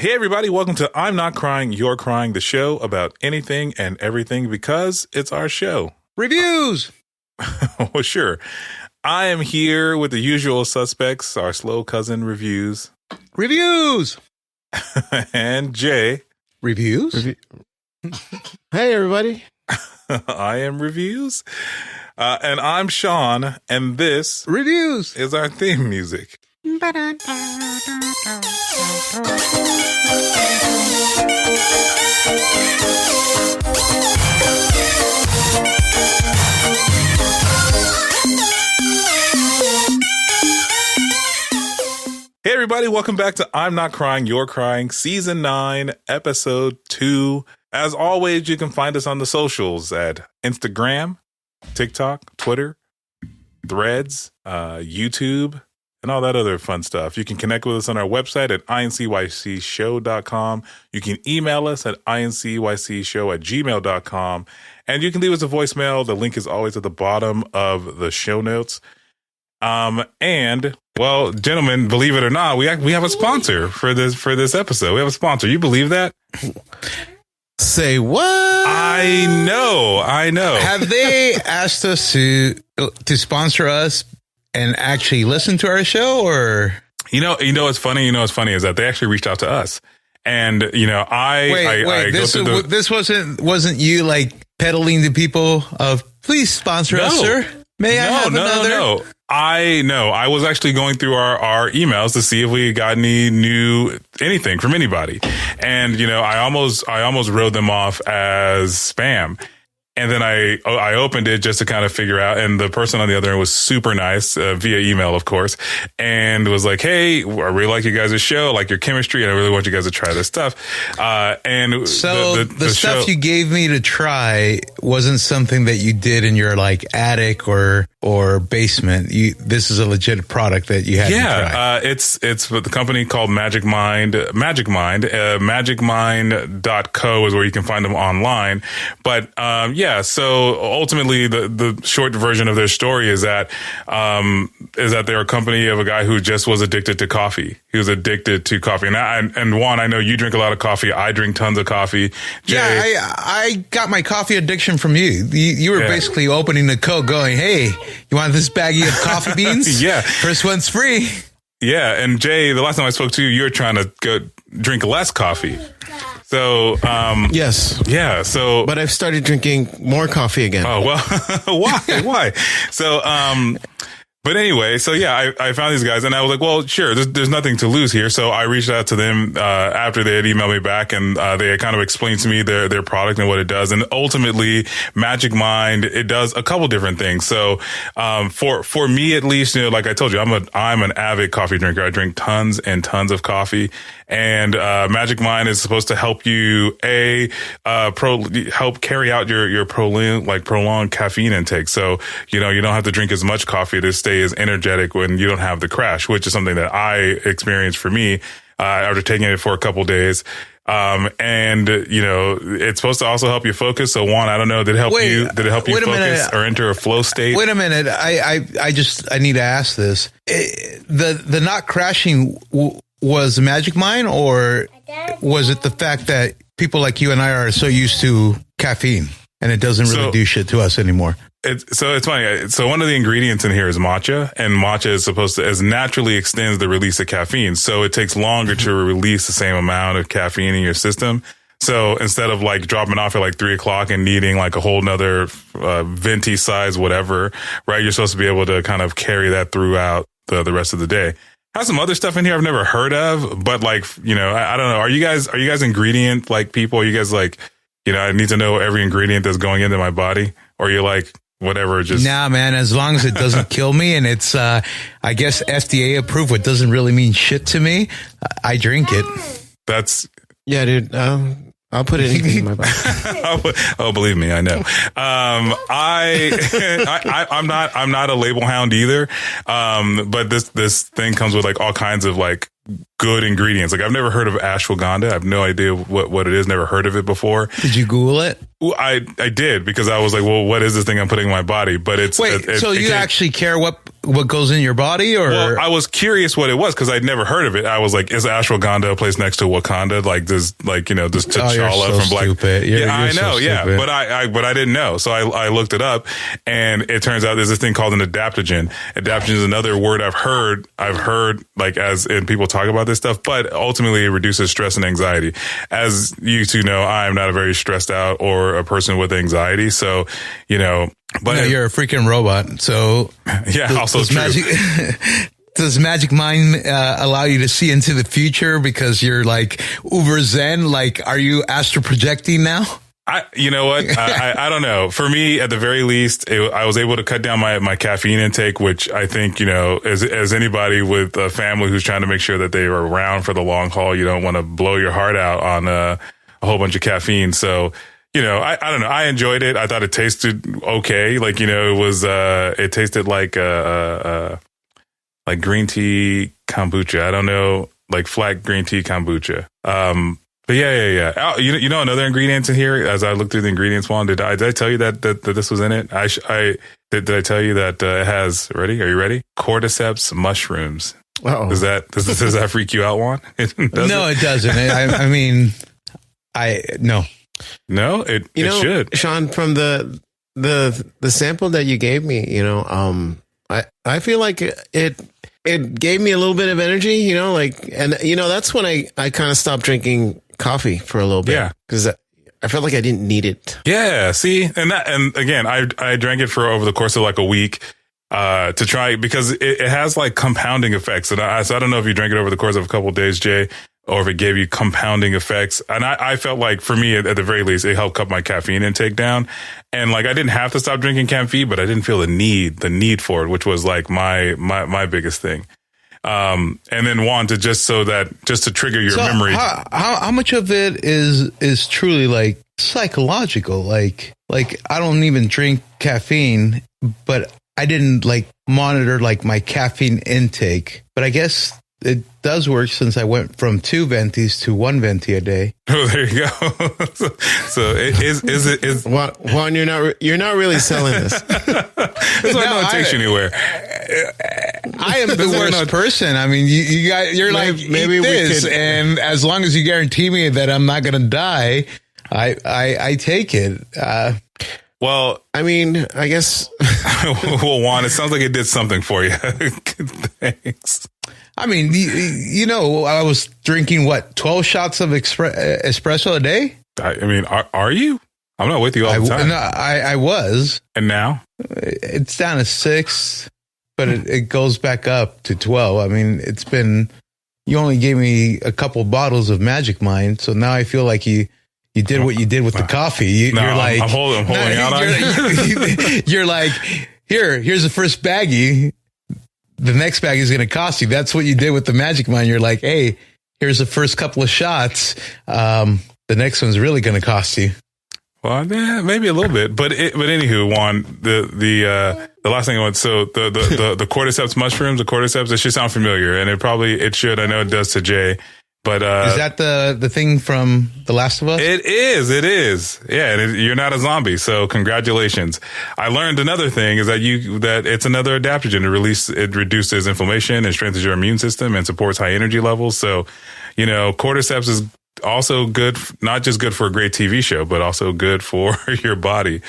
Hey, everybody. Welcome to I'm Not Crying, You're Crying, the show about anything and everything because it's our show. Reviews. Well, sure. I am here with the usual suspects, our slow cousin Reviews. Reviews. And Jay. Reviews. Hey, everybody. I am Reviews. And I'm Sean. And this Reviews is our theme music. Hey, everybody. Welcome back to I'm Not Crying, You're Crying, Season 9, Episode 2. As always, you can find us on the socials at Instagram, TikTok, Twitter, Threads, YouTube, and all that other fun stuff. You can connect with us on our website at INCYCSHOW.com. You can email us at INCYCSHOW@gmail.com. And you can leave us a voicemail. The link is always at the bottom of the show notes. And, well, gentlemen, believe it or not, we have a sponsor for this episode. We have a sponsor. You believe that? Say what? I know. Have they asked us to sponsor us and actually listen to our show, or you know what's funny is that they actually reached out to us, and I this wasn't you like peddling to people of please sponsor us, sir. May I have another? No. I know. I was actually going through our emails to see if we got anything from anybody, and I almost wrote them off as spam. And then I opened it just to kind of figure out, and the person on the other end was super nice via email, of course, and was like, "Hey, I really like you guys' show, like your chemistry, and I really want you guys to try this stuff." And so the stuff you gave me to try wasn't something that you did in your like attic or basement. This is a legit product that you had to try. It's with the company called Magic Mind. Magicmind.co is where you can find them online. But so ultimately the short version of their story is that they're a company of a guy who just was addicted to coffee. He was addicted to coffee. And Juan, I know you drink a lot of coffee. I drink tons of coffee. Jay, I got my coffee addiction from you. You were basically opening the code going, "Hey, you want this baggie of coffee beans? Yeah. First one's free." Yeah. And Jay, the last time I spoke to you, you were trying to go drink less coffee. So, yes. Yeah. So, but I've started drinking more coffee again. Oh, well, why? So, but anyway, so yeah, I found these guys and I was like, well, sure, there's nothing to lose here. So I reached out to them, after they had emailed me back, and, they had kind of explained to me their product and what it does. And ultimately Magic Mind, it does a couple different things. So, for me, at least, like I told you, I'm an avid coffee drinker. I drink tons and tons of coffee. And Magic Mind is supposed to help you help carry out your prolonged caffeine intake. So you don't have to drink as much coffee to stay as energetic when you don't have the crash, which is something that I experienced for me after taking it for a couple days. And it's supposed to also help you focus. So Juan, I don't know, did it help you focus or enter a flow state? Wait a minute. I need to ask this. The not crashing was Magic Mind, or was it the fact that people like you and I are so used to caffeine and it doesn't really do shit to us anymore? It's funny. So one of the ingredients in here is matcha, and matcha is supposed to naturally extends the release of caffeine. So it takes longer to release the same amount of caffeine in your system. So instead of like dropping off at like 3:00 and needing like a whole nother venti size, whatever, right? You're supposed to be able to kind of carry that throughout the rest of the day. Has some other stuff in here I've never heard of, but like, I don't know. Are you guys ingredient like people? Are you guys like, I need to know every ingredient that's going into my body? Or you're like, whatever, just. Nah, man, as long as it doesn't kill me and it's, I guess FDA approved, what doesn't really mean shit to me, I drink it. Yeah, dude. I'll put anything in my body. Oh, believe me, I know. I'm not a label hound either. But this thing comes with like all kinds of like good ingredients. Like I've never heard of ashwagandha. I have no idea what it is. Never heard of it before. Did you Google it? I did, because I was like, well, what is this thing I'm putting in my body? But it's... Wait, so you actually care what what goes in your body, or? Well, I was curious what it was because I'd never heard of it. I was like, is ashwagandha a place next to Wakanda? Like, does T'Challa from Black? Stupid. I know. Stupid. But I didn't know. So I looked it up, and it turns out there's this thing called an adaptogen. Adaptogen is another word I've heard like as in people talk about this stuff, but ultimately it reduces stress and anxiety. As you two know, I am not a very stressed out or a person with anxiety. So, but you're a freaking robot. So yeah, also true. Does magic mind allow you to see into the future because you're like uber zen? Like, are you astral projecting now? You know what? I don't know. For me, at the very least, I was able to cut down my caffeine intake, which I think, as anybody with a family who's trying to make sure that they are around for the long haul, you don't want to blow your heart out on a whole bunch of caffeine. So, I don't know. I enjoyed it. I thought it tasted okay. Like, it tasted like green tea kombucha. I don't know, like flat green tea kombucha. But yeah. Another ingredient in here, as I looked through the ingredients, Juan, did I tell you that this was in it? Did I tell you that it has, are you ready? Cordyceps mushrooms. Oh. Does that freak you out, Juan? It doesn't. I mean, no. No, it should. Sean, from the sample that you gave me, I feel like it gave me a little bit of energy, that's when I kind of stopped drinking coffee for a little bit. Yeah. Because I felt like I didn't need it. Yeah. See, and again, I drank it for over the course of like a week, to try, because it has like compounding effects. And so I don't know if you drank it over the course of a couple of days, Jay, or if it gave you compounding effects. And I felt like for me, at the very least, it helped cut my caffeine intake down. And like, I didn't have to stop drinking caffeine, but I didn't feel the need for it, which was like my biggest thing. And then Juan, just to trigger your memory. How much of it is truly like psychological? Like I don't even drink caffeine, but I didn't like monitor like my caffeine intake, but I guess it does work since I went from 2 ventis to 1 venti a day. Oh, there you go. so is Juan, you're not really selling this. That's why I know it takes you anywhere. I am the worst person. I mean, you guys, you're maybe eat this, and as long as you guarantee me that I'm not going to die, I take it. Well, I mean, I guess. Well, Juan, it sounds like it did something for you. Thanks. I mean, I was drinking 12 shots of espresso a day. I mean, are you? I'm not with you all the time. No, I was. And now? It's down to 6, but it goes back up to 12. I mean, you only gave me a couple bottles of Magic Mind, so now I feel like you did what you did with the coffee. You're like, I'm holding out on you. You're like, here's the first baggie. The next bag is going to cost you. That's what you did with the Magic Mind. You're like, hey, here's the first couple of shots. The next one's really going to cost you. Well, maybe a little bit, but anywho, Juan, the last thing I want. So the cordyceps mushrooms, it should sound familiar, and it should. I know it does to Jay. But is that the thing from The Last of Us? It is. Yeah, you're not a zombie, so congratulations. I learned another thing is that it's another adaptogen. It reduces inflammation and strengthens your immune system and supports high energy levels. So, cordyceps is also good, not just good for a great TV show, but also good for your body.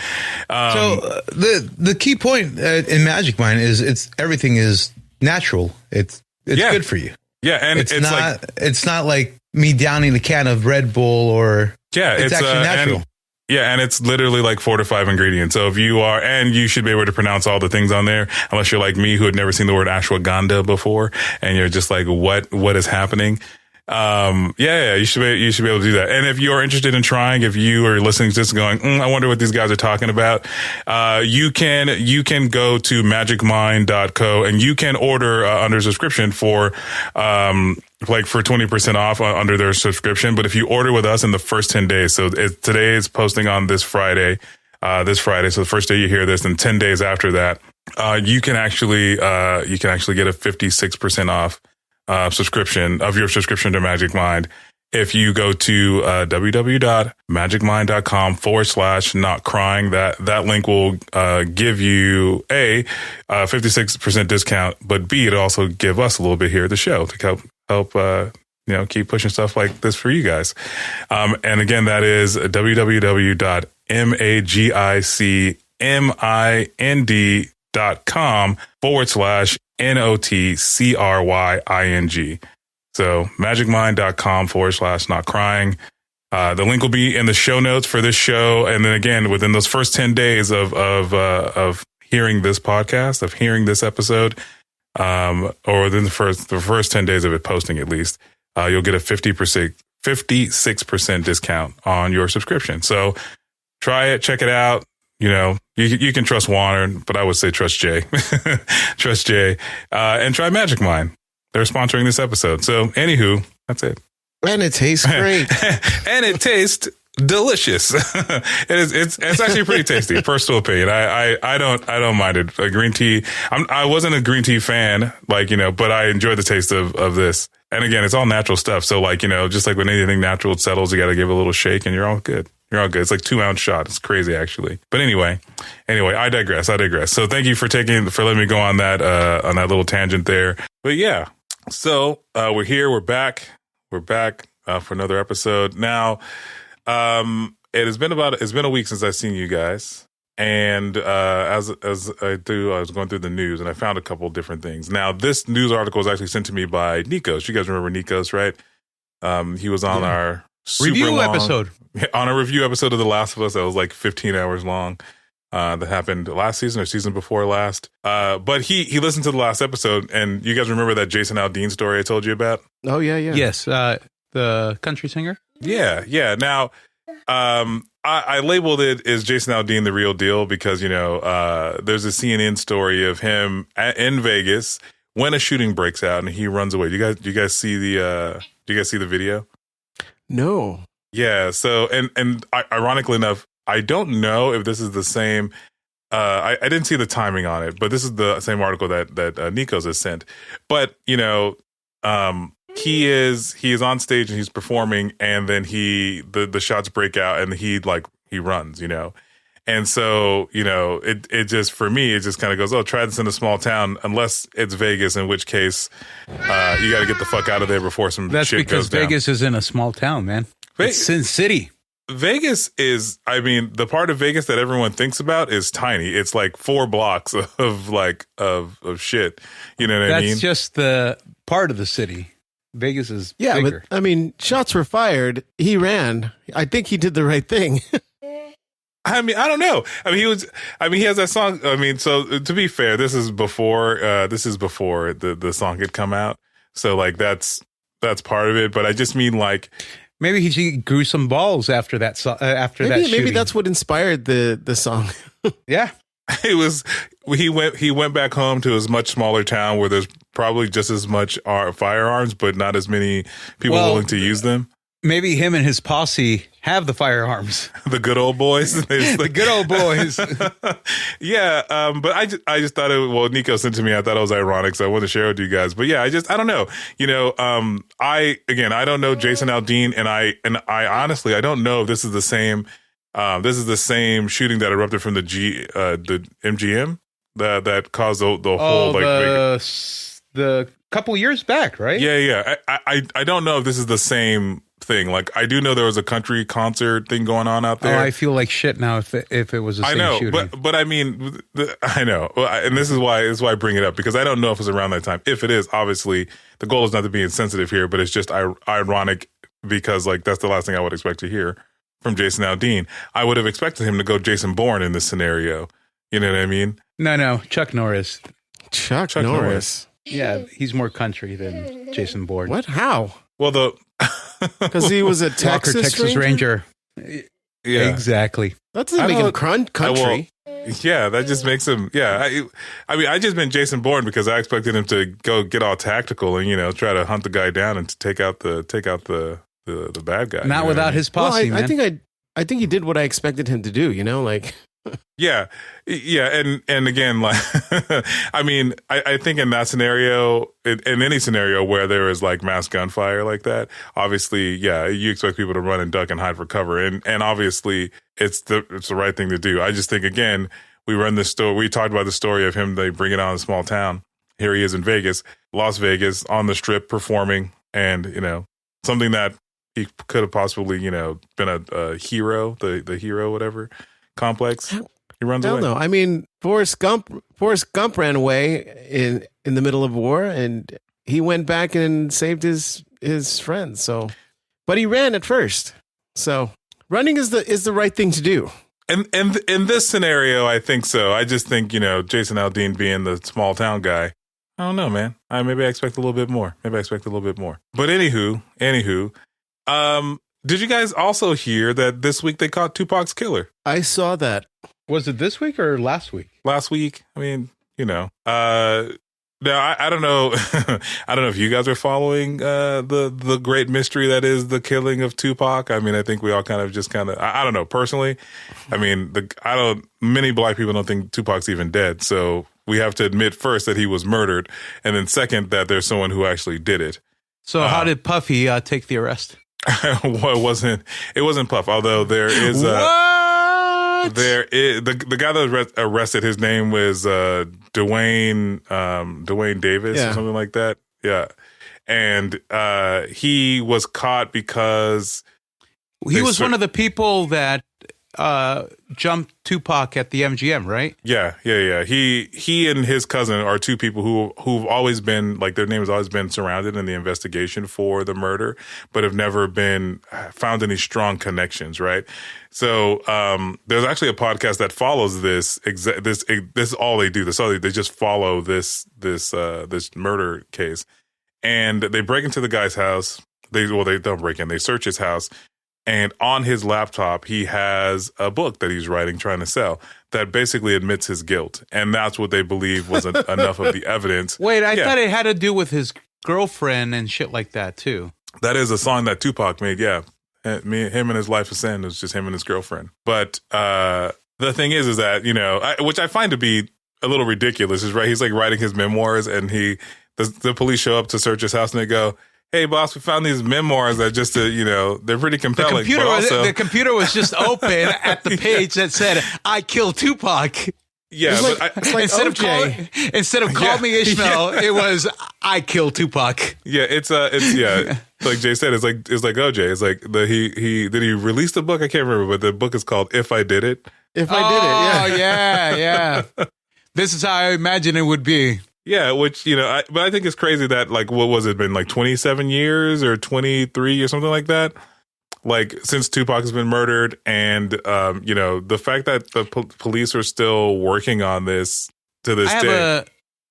So the key point in Magic Mind is everything is natural. It's good for you. Yeah, and it's not like me downing a can of Red Bull it's actually natural. And it's literally like 4 to 5 ingredients. So if you should be able to pronounce all the things on there, unless you're like me who had never seen the word ashwagandha before, and you're just like, what is happening? You should be able to do that. And if you're interested in trying, if you are listening to this going, I wonder what these guys are talking about, you can go to magicmind.co and you can order under subscription for 20% off under their subscription. But if you order with us in the first 10 days, so today is posting on this Friday, so the first day you hear this, and 10 days after that, you can actually get a 56% off subscription to Magic Mind. If you go to www.magicmind.com/notcrying, that link will give you a 56% discount, but B, it also give us a little bit here at the show to help keep pushing stuff like this for you guys. And again, that is www.magicmind.com/NOTCRYING. So magicmind.com/notcrying. The link will be in the show notes for this show. And then again, within those first 10 days of hearing this podcast, of hearing this episode, or within the first 10 days of it posting at least, you'll get a 56% discount on your subscription. So try it, check it out. You can trust Warner, but I would say trust Jay. Trust Jay. And try Magic Mind. They're sponsoring this episode. So anywho, that's it. And it tastes great. And it tastes delicious. It's actually pretty tasty. Personal opinion. I don't mind it. Green tea. I wasn't a green tea fan, but I enjoy the taste of this. And again, it's all natural stuff. So just like when anything natural settles, you got to give it a little shake and you're all good. You're all good. It's like 2-ounce shot. It's crazy actually. But anyway, I digress. So thank you for letting me go on that little tangent there. But yeah. So we're here. We're back. We're back for another episode. Now, it's been a week since I've seen you guys, and as I do, I was going through the news and I found a couple different things. Now, this news article was actually sent to me by Nikos. You guys remember Nikos, right? He was on our review episode of The Last of Us that was like 15 hours long. That happened last season or season before last. But he listened to the last episode, and you guys remember that Jason Aldean story I told you about? Oh, yeah. Yes, the country singer? Yeah. Now, I labeled it as Jason Aldean the real deal because, there's a CNN story of him in Vegas when a shooting breaks out and he runs away. Do you guys see the video? No. Yeah, so, and ironically enough, I don't know if this is the same. I didn't see the timing on it, but this is the same article that Nikos has sent. But he is on stage and he's performing, and then the shots break out and he runs, and so it just, for me, it just kind of goes, oh, try this in a small town, unless it's Vegas, in which case you got to get the fuck out of there before some That's shit because goes down. Vegas is in a small town, man. It's Sin City. Vegas is, the part of Vegas that everyone thinks about is tiny. It's like 4 blocks of shit. You know what I mean? That's just the part of the city. Vegas is bigger. But shots were fired. He ran. I think he did the right thing. I don't know. He has that song. So to be fair, this is before the song had come out. So that's part of it. But I just mean maybe he grew some balls after that. That shooting. Maybe that's what inspired the song. Yeah, it was. He went back home to his much smaller town where there's probably just as much firearms, but not as many people willing to use them. Maybe him and his posse have the firearms. The good old boys. The good old boys. Yeah. But I just thought Nico sent it to me. I thought it was ironic, so I wanted to share it with you guys. But yeah, I don't know. I don't know Jason Aldean, and I honestly, I don't know if this is the same. This is the same shooting that erupted from the MGM that caused the whole the couple years back, right? Yeah. I don't know if this is the same thing. I do know there was a country concert thing going on out there. Oh, I feel like shit now if it was the same shooting. but I mean, I know, and this is why I bring it up, because I don't know if it's around that time. If it is, obviously the goal is not to be insensitive here, but it's just ironic because that's the last thing I would expect to hear from Jason Aldean. I would have expected him to go Jason Bourne in this scenario. You know what I mean? No, Chuck Norris. Chuck Norris. Yeah, he's more country than Jason Bourne. What? How? Well, because he was a Texas Ranger. Yeah, exactly. That doesn't make him country. Yeah, that just makes him. Yeah, I just meant Jason Bourne because I expected him to go get all tactical and try to hunt the guy down and to take out the bad guy. Not without his posse, man. I think he did what I expected him to do. Yeah. And again, like, I mean, I think in that scenario, in any scenario where there is like mass gunfire like that, obviously, yeah, you expect people to run and duck and hide for cover. And obviously it's the right thing to do. I just think, again, we run this story. We talked about the story of him. They bring it out in a small town. Here he is in Vegas, Las Vegas, on the strip performing, and, something that he could have possibly, been a hero, the hero, whatever complex. He runs away. No, I mean, Forrest Gump ran away in the middle of war, and he went back and saved his friends. So, but he ran at first. So, running is the right thing to do. And in this scenario, I think so. I just think, Jason Aldean being the small town guy, I don't know, man. Maybe I expect a little bit more. But anywho, did you guys also hear that this week they caught Tupac's killer? I saw that. Was it this week or last week? Last week. I mean, now I don't know. I don't know if you guys are following the great mystery that is the killing of Tupac. I mean, I think we all I don't know personally. I mean, many black people don't think Tupac's even dead. So we have to admit first that he was murdered, and then second that there's someone who actually did it. So how did Puffy take the arrest? Well, it wasn't Puff, although there is there is the guy that was arrested. His name was Dwayne Davis or something like that. Yeah, and he was caught because he was one of the people that jumped Tupac at the MGM, right? Yeah. He and his cousin are two people who've always been, like, their name has always been surrounded in the investigation for the murder, but have never been found any strong connections, right? So there's actually a podcast that follows this. This is all they do. They just follow this murder case, and they break into the guy's house. They don't break in. They search his house. And on his laptop, he has a book that he's writing, trying to sell, that basically admits his guilt. And that's what they believe was enough of the evidence. Wait, I thought it had to do with his girlfriend and shit like that, too. That is a song that Tupac made, yeah. Him and his Life of Sin. It was just him and his girlfriend. But the thing is that, which I find to be a little ridiculous, is right. He's like writing his memoirs, and the police show up to search his house, and they go, "Hey, boss, we found these memoirs that just, they're pretty compelling." The computer was just open at the page that said, "I killed Tupac." Yeah, it's like instead of Call Me Ishmael, it was "I killed Tupac." Yeah, it's like Jay said, it's like OJ. It's like he did he release the book? I can't remember, but the book is called "If I Did It." If I did it, yeah. This is how I imagine it would be. Yeah, which, but I think it's crazy that, like, what was it been, like 27 years or 23 or something like that? Like, since Tupac has been murdered, and, the fact that the police are still working on this to this day.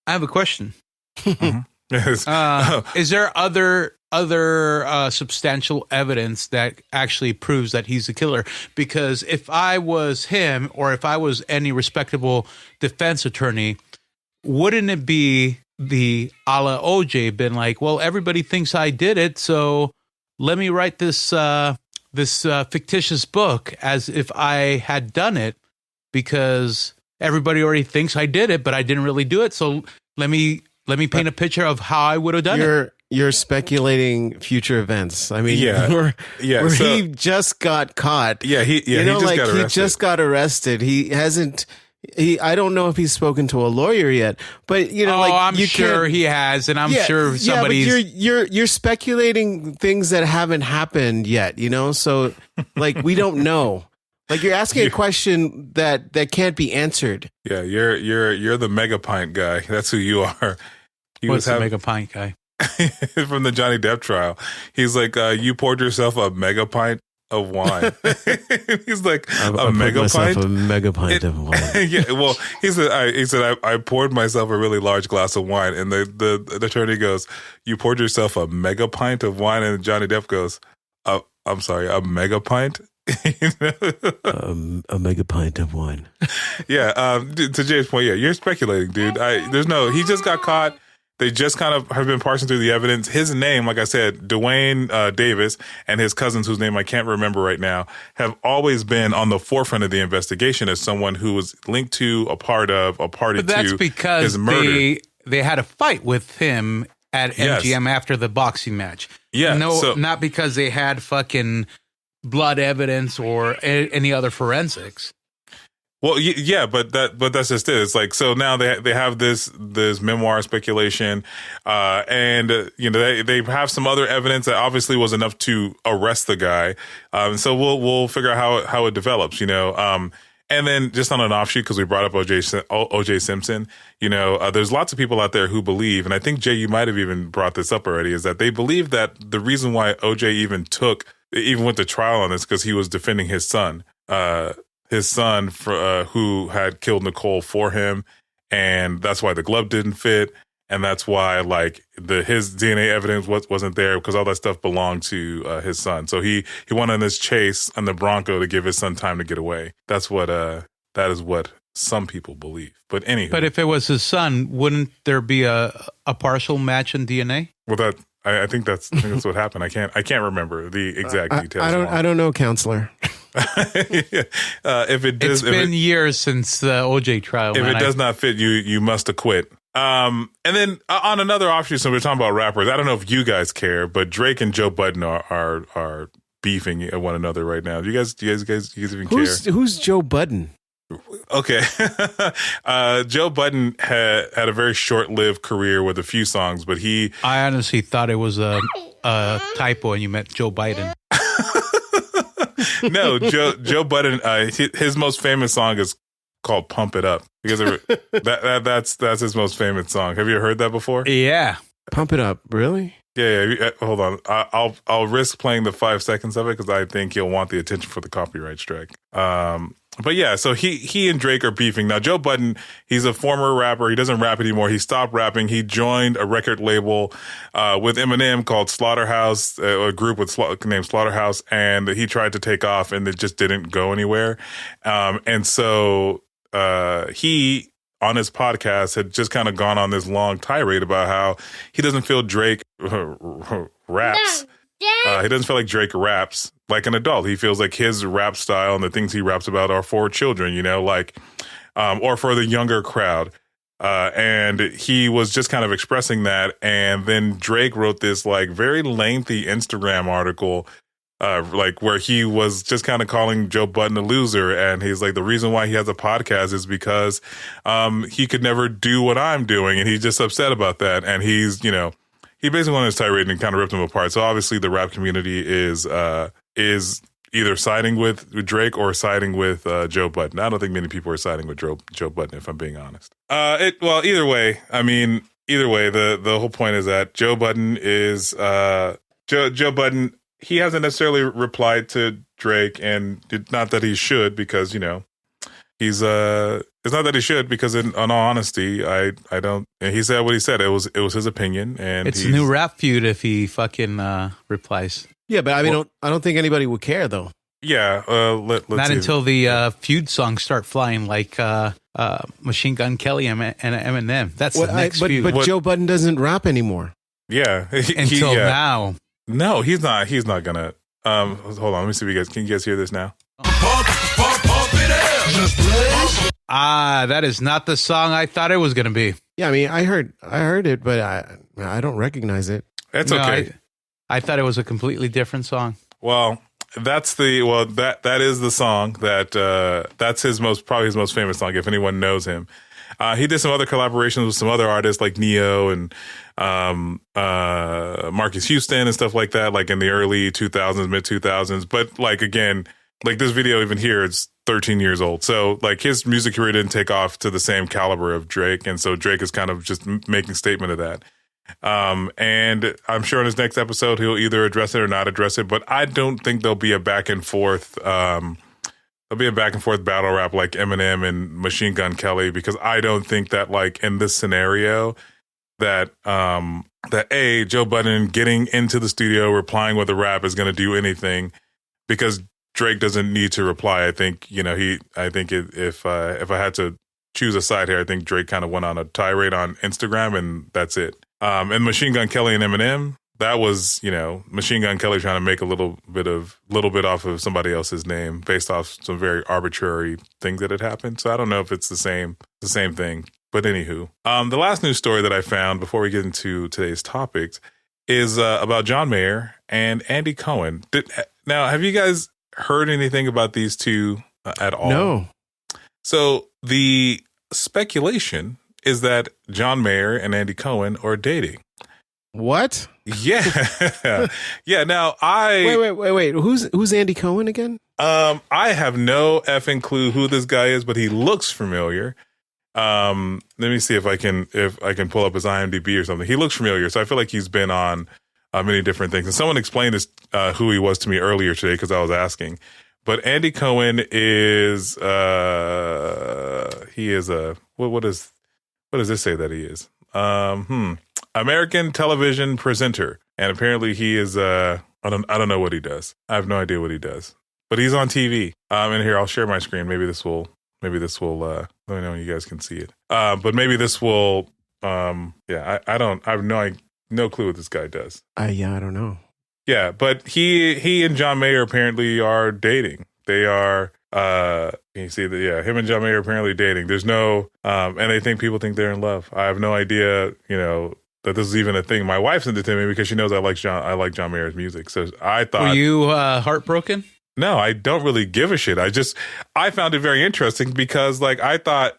I have a question. Mm-hmm. Yes. Is there other substantial evidence that actually proves that he's the killer? Because if I was him, or if I was any respectable defense attorney, wouldn't it be the a la OJ been like, well, everybody thinks I did it, so let me write this fictitious book as if I had done it, because everybody already thinks I did it, but I didn't really do it. So let me paint a picture of how I would have done it. You're speculating future events. I mean, he just got caught. Yeah, he just got arrested. He hasn't. I don't know if he's spoken to a lawyer yet, but I'm sure he has, and I'm sure somebody's. But you're speculating things that haven't happened yet, So, like, we don't know. Like, you're asking a question that can't be answered. Yeah, you're the mega pint guy. That's who you are. What's the mega pint guy? From the Johnny Depp trial, he's like, you poured yourself a mega pint of wine. He's like, a mega pint of wine. Yeah, well, he said I poured myself a really large glass of wine, and the attorney goes, "You poured yourself a mega pint of wine," and Johnny Depp goes, "I'm sorry, a mega pint." A mega pint of wine. Yeah. To Jay's point, yeah, you're speculating, dude. He just got caught. they just kind of have been parsing through the evidence. His name, like I said, Dwayne Davis, and his cousins, whose name I can't remember right now, have always been on the forefront of the investigation as someone who was linked to, a part of, a party But that's to because his murder. they had a fight with him at MGM after the boxing match. Yeah, Not because they had fucking blood evidence or any other forensics. Well, yeah, but that's just it. It's like, so now they have this memoir speculation, and they have some other evidence that obviously was enough to arrest the guy. So we'll figure out how it develops, and then just on an offshoot, because we brought up OJ Simpson, there's lots of people out there who believe, and I think Jay, you might have even brought this up already, is that they believe that the reason why OJ even went to trial on this because he was defending his son. Who had killed Nicole for him, and that's why the glove didn't fit, and that's why his DNA evidence wasn't there because all that stuff belonged to his son. So he went on this chase on the Bronco to give his son time to get away. That is what some people believe. But anyway, but if it was his son, wouldn't there be a partial match in DNA? Well, I think that's what happened. I can't remember the exact details. I don't know, counselor. It's been years since the OJ trial. If it does not fit, you must acquit. And then on another offshoot, so we're talking about rappers. I don't know if you guys care, but Drake and Joe Budden are beefing at one another right now. Do you guys even care? Who's Joe Budden? Okay. Joe Budden had a very short-lived career with a few songs, but I honestly thought it was a typo and you meant Joe Biden. No, Joe Budden, his most famous song is called "Pump It Up" because that's his most famous song. Have you heard that before? Yeah, Pump It Up, really? Yeah. Hold on, I'll risk playing the 5 seconds of it because I think you'll want the attention for the copyright strike. But yeah, so he and Drake are beefing. Now, Joe Budden, he's a former rapper. He doesn't rap anymore. He stopped rapping. He joined a record label with Eminem called Slaughterhouse, a group named Slaughterhouse, and he tried to take off, and it just didn't go anywhere. And so he, on his podcast, had just kind of gone on this long tirade about how he doesn't feel Drake raps. He doesn't feel like Drake raps like an adult. He feels like his rap style and the things he raps about are for children, or for the younger crowd. And he was just kind of expressing that. And then Drake wrote this very lengthy Instagram article, where he was just kind of calling Joe Budden a loser. And he's like, the reason why he has a podcast is because he could never do what I'm doing. And he's just upset about that. And he's, he basically went on his tirade and kind of ripped him apart. So obviously the rap community is either siding with Drake or siding with Joe Budden. I don't think many people are siding with Joe Budden, if I'm being honest. Either way, the whole point is that Joe Budden is Joe Budden. He hasn't necessarily replied to Drake, and not that he should, because he's it's not that he should, because in all honesty, I don't. And he said what he said. It was his opinion, and it's a new rap feud if he fucking replies. Yeah, but I don't think anybody would care though. Yeah, let's not until the feud songs start flying, like Machine Gun Kelly and Eminem. That's the next feud. But Joe Budden doesn't rap anymore. Yeah, until now. No, he's not. He's not gonna. Hold on. Let me see if you guys can you guys hear this now. That is not the song I thought it was gonna be. Yeah, I mean, I heard it, but I don't recognize it. That's okay. I thought it was a completely different song. Well, that is the song that's probably his most famous song, if anyone knows him. He did some other collaborations with some other artists like Neo and Marcus Houston and stuff like that, like in the early 2000s, mid 2000s. But again, this video even here, it's 13 years old. So his music career didn't take off to the same caliber of Drake. And so Drake is kind of just making a statement of that. And I'm sure in his next episode, he'll either address it or not address it. But I don't think there'll be a back and forth. There'll be a back and forth battle rap like Eminem and Machine Gun Kelly, because I don't think that in this scenario that Joe Budden getting into the studio, replying with a rap is going to do anything, because Drake doesn't need to reply. I think, if I had to choose a side here, I think Drake kind of went on a tirade on Instagram and that's it. And Machine Gun Kelly and Eminem, that was, Machine Gun Kelly trying to make a little bit off of somebody else's name based off some very arbitrary things that had happened. So I don't know if it's the same thing. But anywho, the last news story that I found before we get into today's topics is about John Mayer and Andy Cohen. Now, have you guys heard anything about these two at all? No. So the speculation is that John Mayer and Andy Cohen are dating. What? Yeah. Yeah. Now Wait. Who's Andy Cohen again? I have no effing clue who this guy is, but he looks familiar. Let me see if I can pull up his IMDb or something. He looks familiar, so I feel like he's been on many different things. And someone explained this who he was to me earlier today because I was asking. But Andy Cohen is he is a what does this say that he is? American television presenter, and apparently he is I don't know what he does. I have no idea what he does, but he's on TV. And here I'll share my screen. Maybe this will let me know when you guys can see it. But maybe this will I have no clue what this guy does. I don't know. Yeah, but he and John Mayer apparently are dating. They are you see that, yeah, him and John Mayer are apparently dating. There's no and they think people think they're in love. I have no idea, that this is even a thing. My wife sent it to me because she knows I like John Mayer's music. So I thought, were you heartbroken? No, I don't really give a shit. I found it very interesting because I thought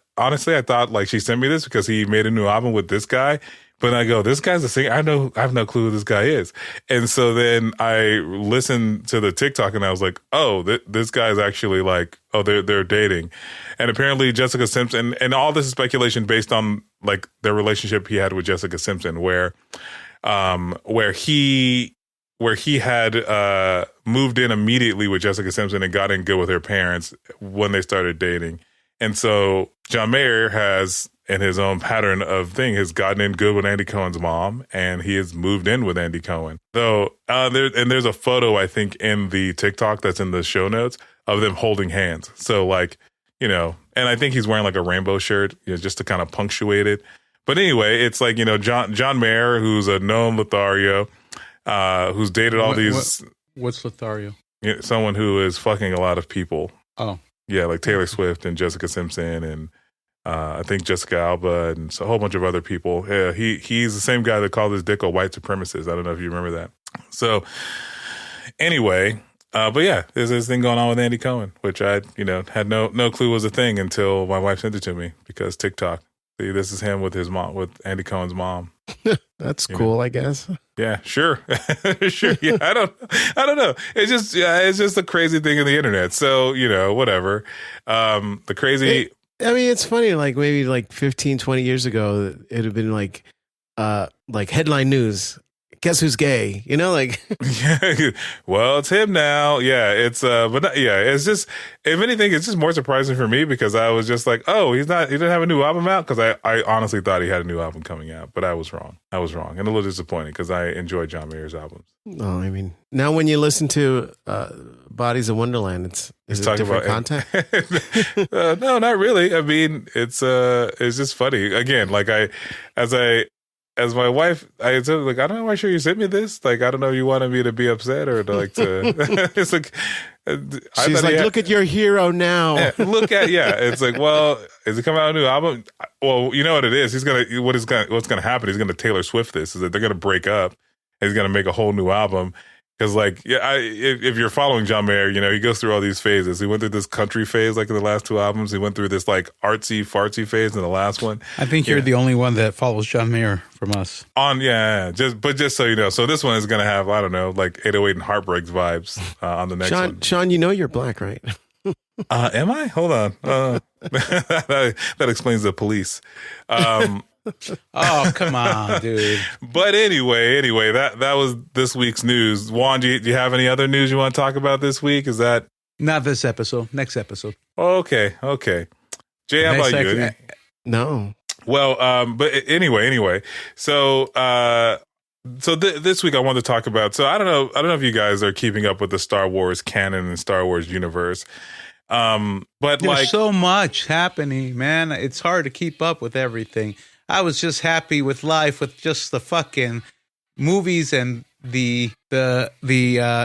like she sent me this because he made a new album with this guy. But I go, this guy's a singer. I have no clue who this guy is. And so then I listened to the TikTok and I was like, oh, this guy's actually they're dating. And apparently Jessica Simpson, and all this is speculation based on their relationship he had with Jessica Simpson, where he had moved in immediately with Jessica Simpson and got in good with her parents when they started dating. And so John Mayer has, in his own pattern of thing, has gotten in good with Andy Cohen's mom, and he has moved in with Andy Cohen. So there's a photo, I think, in the TikTok that's in the show notes of them holding hands. So and I think he's wearing a rainbow shirt, just to kind of punctuate it. But anyway, it's John Mayer, who's a known Lothario, who's dated all these. What's Lothario? Someone who is fucking a lot of people. Oh. Yeah, like Taylor Swift and Jessica Simpson and I think Jessica Alba and a whole bunch of other people. Yeah, he's the same guy that called his dick a white supremacist. I don't know if you remember that. So anyway, but yeah, there's this thing going on with Andy Cohen, which I had no clue was a thing until my wife sent it to me because TikTok. See, this is him with his mom, with Andy Cohen's mom. That's cool, I guess. Yeah, sure. Sure. Yeah, I don't know. It's just a crazy thing in the internet. So, whatever. The crazy. It's funny. Maybe 15, 20 years ago, it'd have been headline news. Guess who's gay? Yeah, well, it's him now. Yeah, it's it's just, if anything, it's just more surprising for me because I was just like, oh, he didn't have a new album out, because I honestly thought he had a new album coming out, but I was wrong, and a little disappointed because I enjoy John Mayer's albums. Oh, now when you listen to Bodies of Wonderland, it's different content. No, not really. It's just funny. Again, as my wife, I said, I don't know why sure you sent me this. I don't know if you wanted me to be upset or to it's she's look at your hero now. Yeah, it's well, is it coming out a new album? Well, you know what it is. What's gonna happen? He's gonna Taylor Swift this, is that they're gonna break up and he's gonna make a whole new album. Because if you're following John Mayer, he goes through all these phases. He went through this country phase, in the last two albums. He went through this artsy fartsy phase in the last one. I think you're the only one that follows John Mayer from us. Just so you know. So this one is going to have, I don't know, 808 and Heartbreaks vibes on the next one. Sean, you're black, right? Am I? Hold on. That explains the police. Oh, come on, dude. But anyway, that was this week's news. Juan, do you have any other news you want to talk about this week? Is that not this episode? Next episode. Okay. Jay, how about you? No. Well, but anyway. So, this week I wanted to talk about. So I don't know if you guys are keeping up with the Star Wars canon and Star Wars universe. But there's so much happening, man. It's hard to keep up with everything. I was just happy with life with just the fucking movies and the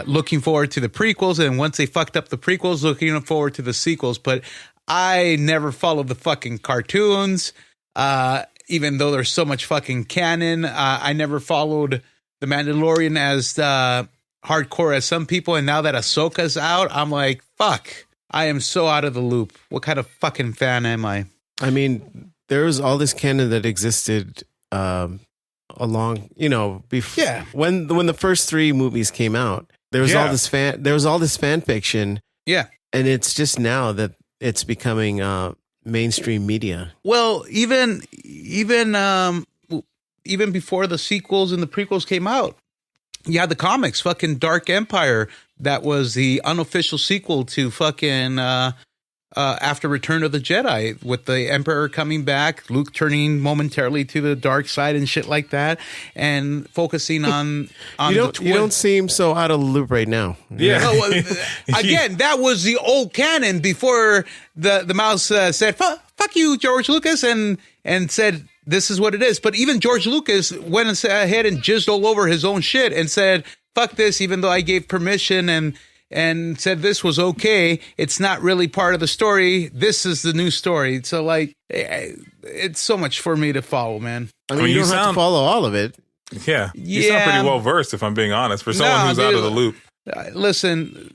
looking forward to the prequels, and once they fucked up the prequels, looking forward to the sequels. But I never followed the fucking cartoons, even though there's so much fucking canon. I never followed The Mandalorian as hardcore as some people, and now that Ahsoka's out, I'm like, fuck, I am so out of the loop. What kind of fucking fan am I? I mean, there was all this canon that existed along, before. Yeah. When the first 3 movies came out, there was all this fan fiction. Yeah. And it's just now that it's becoming mainstream media. Well, even before the sequels and the prequels came out, you had the comics, fucking Dark Empire. That was the unofficial sequel to fucking after Return of the Jedi, with the Emperor coming back, Luke turning momentarily to the dark side and shit like that, and focusing on you don't seem so out of the loop right now. Yeah. No, again, that was the old canon before the mouse said fuck you, George Lucas, and said this is what it is. But even George Lucas went ahead and jizzed all over his own shit and said, fuck this, even though I gave permission and said this was okay. It's not really part of the story. This is the new story. So, like, it's so much for me to follow, man. I mean, you don't have to follow all of it. Yeah. You sound pretty well versed, if I'm being honest, for someone who's out of the loop. Listen,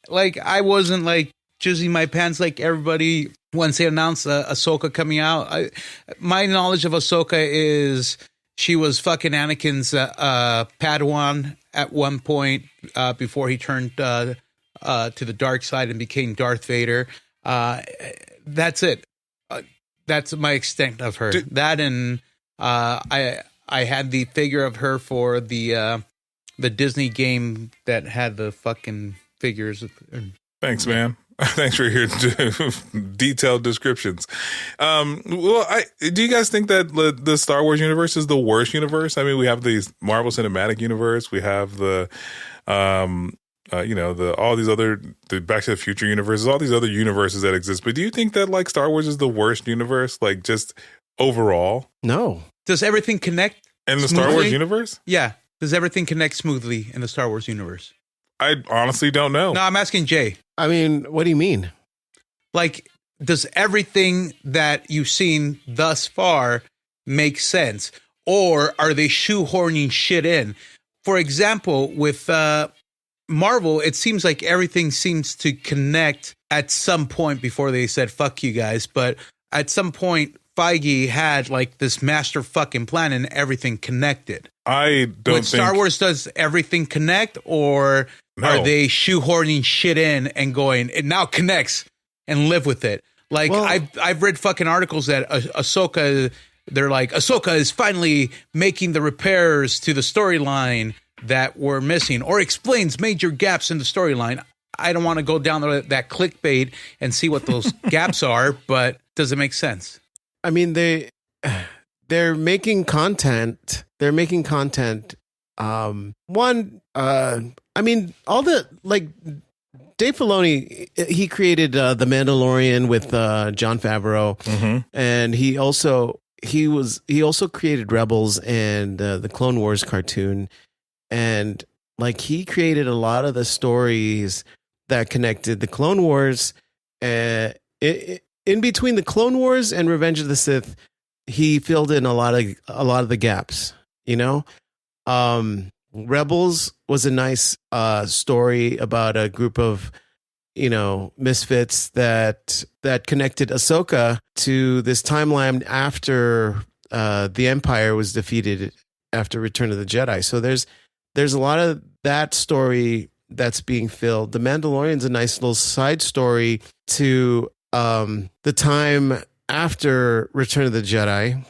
like, I wasn't, like, jizzing my pants like everybody once they announced Ahsoka coming out. My knowledge of Ahsoka is she was fucking Anakin's Padawan at one point before he turned to the dark side and became Darth Vader. That's it. That's my extent of her. That and I had the figure of her for the Disney game that had the fucking figures. Thanks, man. Thanks for your detailed descriptions. Do you guys think that the Star Wars universe is the worst universe? I mean, we have the Marvel Cinematic Universe, we have the all these other the Back to the Future universes, all these other universes that exist. But do you think that like Star Wars is the worst universe, like just overall? No. Does everything connect in the smoothly? Star Wars universe? Yeah. Does everything connect smoothly in the Star Wars universe? I honestly don't know. No, I'm asking Jay. I mean, what do you mean? Like, does everything that you've seen thus far make sense? Or are they shoehorning shit in? For example, with Marvel, it seems like everything seems to connect at some point before they said, fuck you guys. But at some point, Feige had like this master fucking plan and everything connected. I don't think Star Wars does everything connect, or are they shoehorning shit in and going, it now connects and live with it? Like, well, I've read fucking articles that Ahsoka, they're like, Ahsoka is finally making the repairs to the storyline that were missing, or explains major gaps in the storyline. I don't want to go down that clickbait and see what those gaps are, but does it make sense? I mean, they're making content. They're making content. I mean, all the, like, Dave Filoni, he created The Mandalorian with Jon Favreau, and he also created Rebels and the Clone Wars cartoon, and like he created a lot of the stories that connected the Clone Wars. In between the Clone Wars and Revenge of the Sith, he filled in a lot of the gaps. You know, Rebels was a nice story about a group of, you know, misfits that connected Ahsoka to this timeline after the Empire was defeated after Return of the Jedi. So there's a lot of that story that's being filled. The Mandalorian's a nice little side story to the time after Return of the Jedi,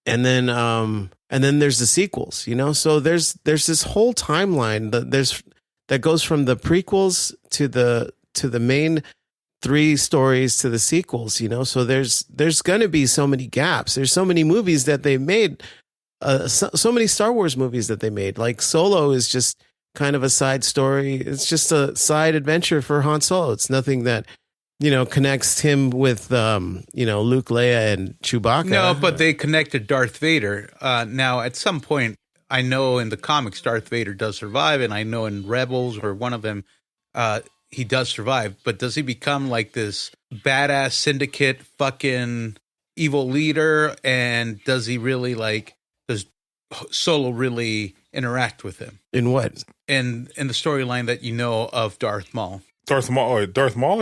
and then there's the sequels, you know. So there's this whole timeline that goes from the prequels to the main three stories to the sequels, you know. So there's going to be so many gaps. There's so many movies that they made, so many Star Wars movies that they made. Like Solo is just kind of a side story. It's just a side adventure for Han Solo. It's nothing that connects him with, Luke, Leia, and Chewbacca. No, but they connected Darth Vader. Now, at some point, I know in the comics, Darth Vader does survive, and I know in Rebels or one of them, he does survive. But does he become like this badass syndicate fucking evil leader? And does he really does Solo really interact with him? In what? In the storyline that you know of Darth Maul. Darth Maul or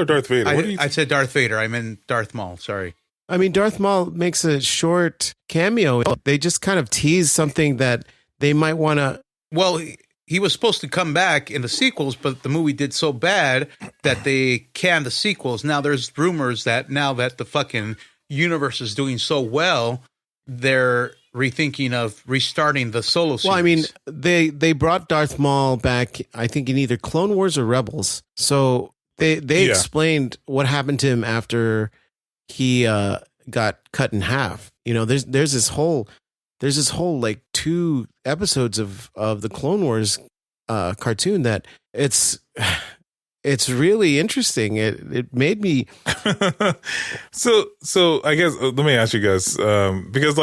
Darth Vader? I said Darth Vader. I meant Darth Maul. Sorry. I mean, Darth Maul makes a short cameo. They just kind of tease something that they might want to. Well, he was supposed to come back in the sequels, but the movie did so bad that they canned the sequels. Now there's rumors that now that the fucking universe is doing so well, they're rethinking of restarting the Solo series. Well, I mean, they brought Darth Maul back, I think, in either Clone Wars or Rebels. So they explained what happened to him after he got cut in half. There's this whole like 2 episodes of the Clone Wars cartoon that it's really interesting. It made me. So I guess let me ask you guys, because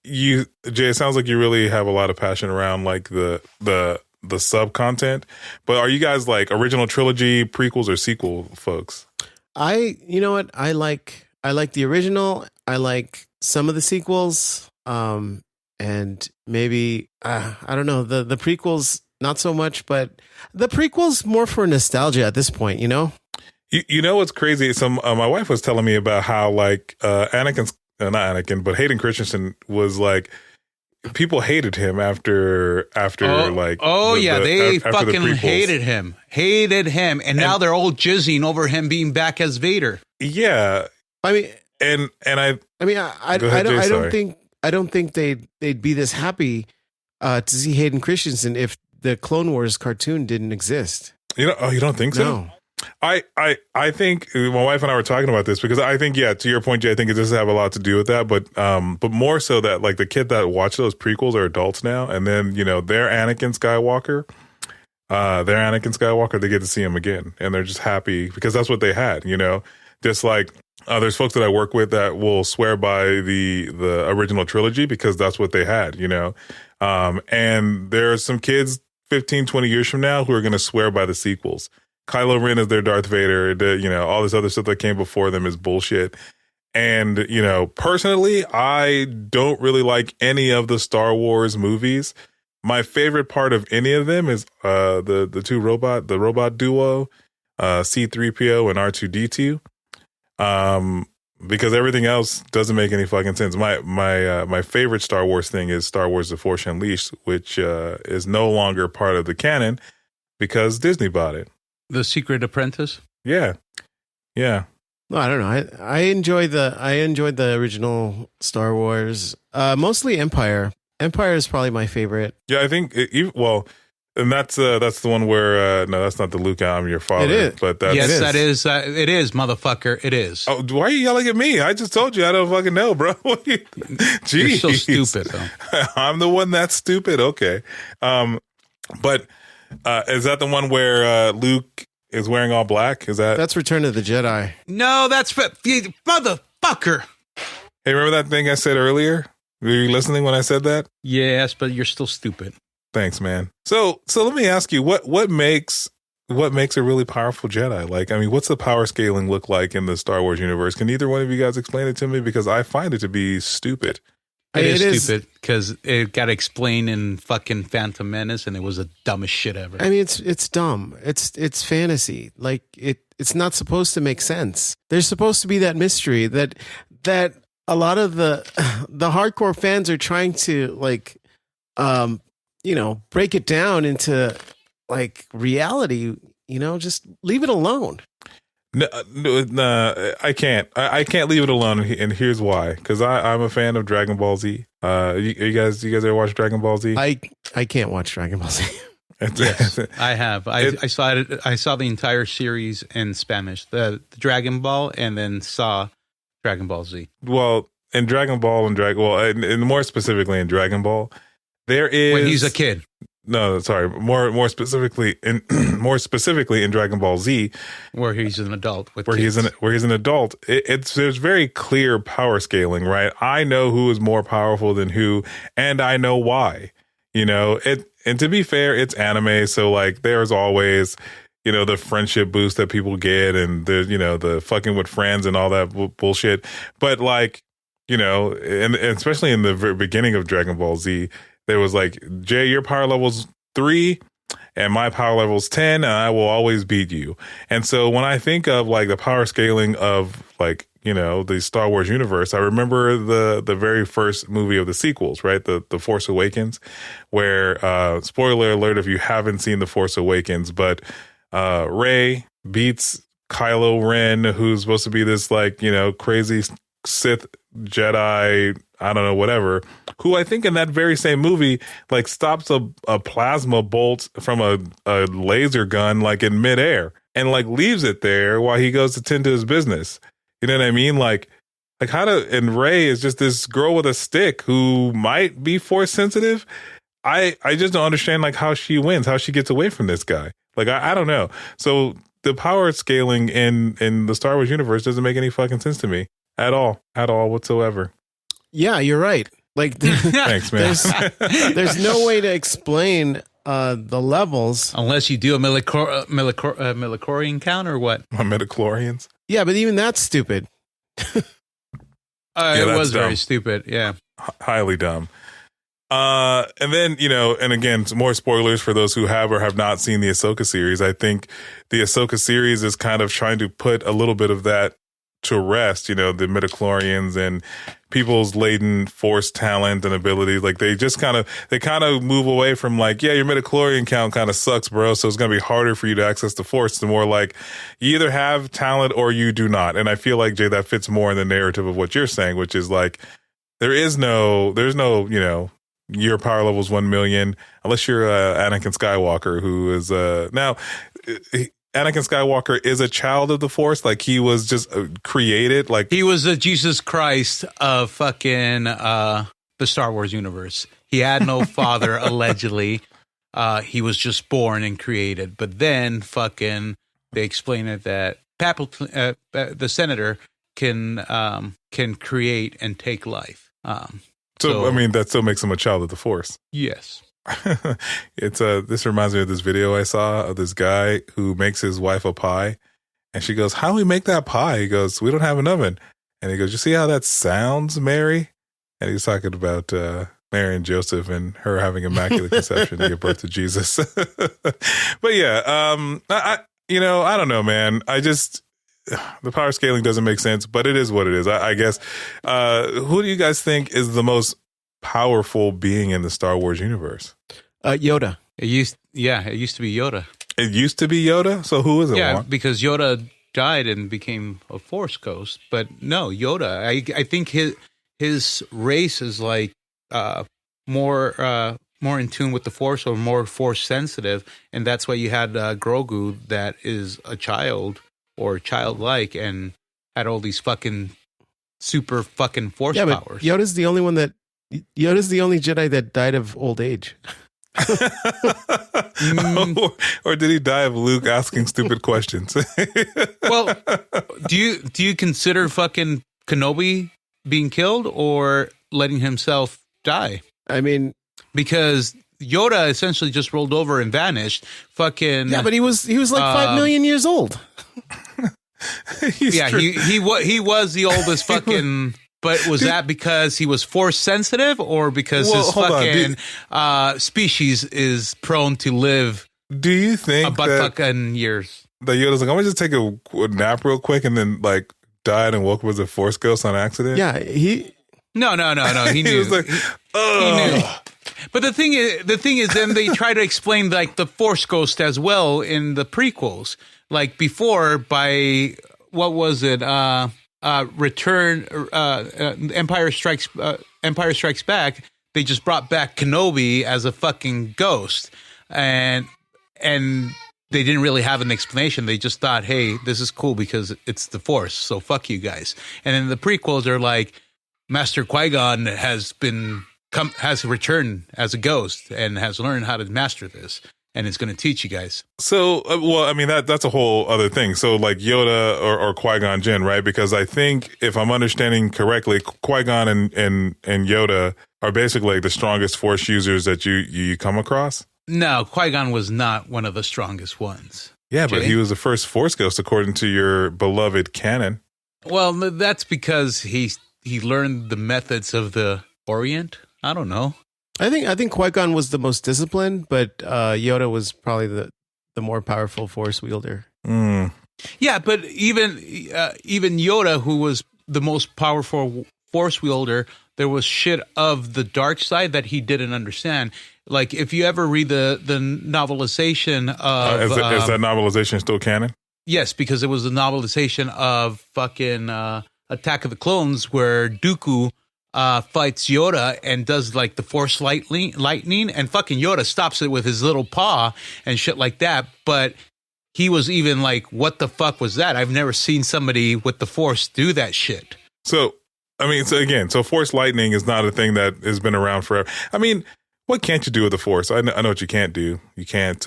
Jay, it sounds like you really have a lot of passion around like the sub content, but are you guys like original trilogy, prequels, or sequel folks? You know what? I like the original. I like some of the sequels. And maybe, I don't know, the prequels, not so much, but the prequels more for nostalgia at this point, You know what's crazy? So my wife was telling me about how like Anakin's, not Anakin, but Hayden Christensen was like, people hated him after they fucking hated him, and now they're all jizzing over him being back as Vader. Yeah, I mean, I don't think they'd be this happy to see Hayden Christensen if the Clone Wars cartoon didn't exist. You don't think so? No. I think my wife and I were talking about this because I think, to your point, Jay, I think it does have a lot to do with that, but more so that like the kid that watched those prequels are adults now, and then their Anakin Skywalker, they get to see him again, and they're just happy because that's what they had, just like. There's folks that I work with that will swear by the original trilogy because that's what they had, and there's some kids 15, 20 years from now who are going to swear by the sequels. Kylo Ren is their Darth Vader. All this other stuff that came before them is bullshit. And, personally, I don't really like any of the Star Wars movies. My favorite part of any of them is the robot duo, C-3PO and R2-D2. Because everything else doesn't make any fucking sense. My favorite Star Wars thing is Star Wars: The Force Unleashed, which is no longer part of the canon because Disney bought it. The Secret Apprentice? Yeah. No, I don't know. I enjoyed the original Star Wars. Mostly Empire. Empire is probably my favorite. Yeah, I think and that's the one where no, that's not the Luke, I'm your father. It is, but that's, yes, that is. It is, motherfucker. It is. Oh, why are you yelling at me? I just told you I don't fucking know, bro. Jeez, you're so stupid. Though. I'm the one that's stupid. Okay, but is that the one where Luke is wearing all black? That's Return of the Jedi? No, that's motherfucker. Hey, remember that thing I said earlier? Were you listening when I said that? Yes, but you're still stupid. Thanks, man. So let me ask you, what makes a really powerful Jedi? Like, I mean, what's the power scaling look like in the Star Wars universe? Can either one of you guys explain it to me? Because I find it to be stupid. It is stupid because it got explained in fucking Phantom Menace, and it was the dumbest shit ever. I mean, it's dumb. It's fantasy. Like it's not supposed to make sense. There's supposed to be that mystery that a lot of the hardcore fans are trying to break it down into like reality. Just leave it alone. No, I can't. I can't leave it alone, and here's why. Because I'm a fan of Dragon Ball Z. You guys ever watch Dragon Ball Z? I can't watch Dragon Ball Z. Yes, I have. I saw it. I saw the entire series in Spanish, the Dragon Ball, and then saw Dragon Ball Z. Well, in Dragon Ball and more specifically in Dragon Ball, there is when he's a kid. no, sorry, more specifically in Dragon Ball Z, where he's an adult where he's an adult. There's very clear power scaling, right? I know who is more powerful than who, and I know why. You know it. And to be fair, it's anime, so like there's always, you know, the friendship boost that people get, and the, you know, the fucking with friends and all that bullshit. But like, you know, and especially in the very beginning of Dragon Ball Z, there was like, Jay, your power level's 3 and my power level's 10 and I will always beat you. And so when I think of like the power scaling of like, you know, the Star Wars universe, I remember the very first movie of the sequels, right? The Force Awakens, where, spoiler alert if you haven't seen The Force Awakens, but Rey beats Kylo Ren, who's supposed to be this like, you know, crazy Sith Jedi, I don't know, whatever, who I think in that very same movie like stops a plasma bolt from a laser gun like in midair and like leaves it there while he goes to tend to his business. You know what I mean? Like and Rey is just this girl with a stick who might be force sensitive. I just don't understand like how she wins, how she gets away from this guy. Like I don't know. So the power scaling in the Star Wars universe doesn't make any fucking sense to me. At all whatsoever. Yeah, you're right. Like, thanks, man. There's no way to explain the levels unless you do a Midi-chlorian count or what? Midi-chlorians. Yeah, but even that's stupid. It was dumb. Very stupid. Yeah, highly dumb. And then, you know, and again, some more spoilers for those who have or have not seen the Ahsoka series. I think the Ahsoka series is kind of trying to put a little bit of that to rest, you know, the Midi-chlorians and people's latent force talent and abilities. Like they kind of move away from like, yeah, your Midi-chlorian count kind of sucks, bro. So it's going to be harder for you to access the force. The more like you either have talent or you do not. And I feel like, Jay, that fits more in the narrative of what you're saying, which is like, there's no, you know, your power level's 1 million, unless you're Anikin Skywalker, who is now Anakin Skywalker is a child of the Force. Like he was just created. Like he was the Jesus Christ of fucking the Star Wars universe. He had no father, allegedly. He was just born and created. But then fucking they explain it that the senator can create and take life. So I mean that still makes him a child of the Force. Yes. It's this reminds me of this video I saw of this guy who makes his wife a pie, and she goes, "How do we make that pie?" He goes, "We don't have an oven." And he goes, "You see how that sounds, Mary?" And he's talking about Mary and Joseph and her having immaculate conception to give birth to Jesus. But yeah, I don't know, man. The power scaling doesn't make sense, but it is what it is. I guess. Who do you guys think is the most powerful being in the Star Wars universe? Yoda. It used to be Yoda. It used to be Yoda? So who is it? Yeah, because Yoda died and became a Force ghost. But no, Yoda. I think his race is like more in tune with the Force or more Force sensitive, and that's why you had Grogu that is a child or childlike and had all these fucking super fucking Force powers. Yoda's the only Jedi that died of old age. Or did he die of Luke asking stupid questions? Well, do you consider fucking Kenobi being killed or letting himself die? I mean, because Yoda essentially just rolled over and vanished. Fucking yeah, but he was like 5 million years old. He was the oldest fucking. But was that because he was Force sensitive or because his fucking species is prone to live? Do you think fucking years? That Yoda's like, I'm gonna just take a nap real quick and then like died and woke up as a Force ghost on accident? Yeah, No. He knew. He was like, he knew. But the thing is, then they try to explain like the Force ghost as well in the prequels. Like before, by what was it? Empire Strikes Back. They just brought back Kenobi as a fucking ghost, and they didn't really have an explanation. They just thought, hey, this is cool because it's the Force, so fuck you guys. And then the prequels are like, Master Qui-Gon has been has returned as a ghost and has learned how to master this, and it's going to teach you guys. So, well, I mean, that's a whole other thing. So, like Yoda or Qui-Gon Jinn, right? Because I think, if I'm understanding correctly, Qui-Gon and Yoda are basically like the strongest Force users that you come across. No, Qui-Gon was not one of the strongest ones. Yeah, Jay? but he was the first Force ghost according to your beloved canon. Well, that's because he learned the methods of the Orient. I don't know. I think Qui-Gon was the most disciplined, but Yoda was probably the more powerful Force wielder. Mm. Yeah, but even Yoda, who was the most powerful Force wielder, there was shit of the dark side that he didn't understand. Like, if you ever read the novelization of... is that novelization still canon? Yes, because it was the novelization of fucking Attack of the Clones, where Dooku fights Yoda and does like the Force lightning, and fucking Yoda stops it with his little paw and shit like that. But he was even like, what the fuck was that? I've never seen somebody with the Force do that shit. So, I mean, so Force lightning is not a thing that has been around forever. I mean, what can't you do with the Force? I know what you can't do. You can't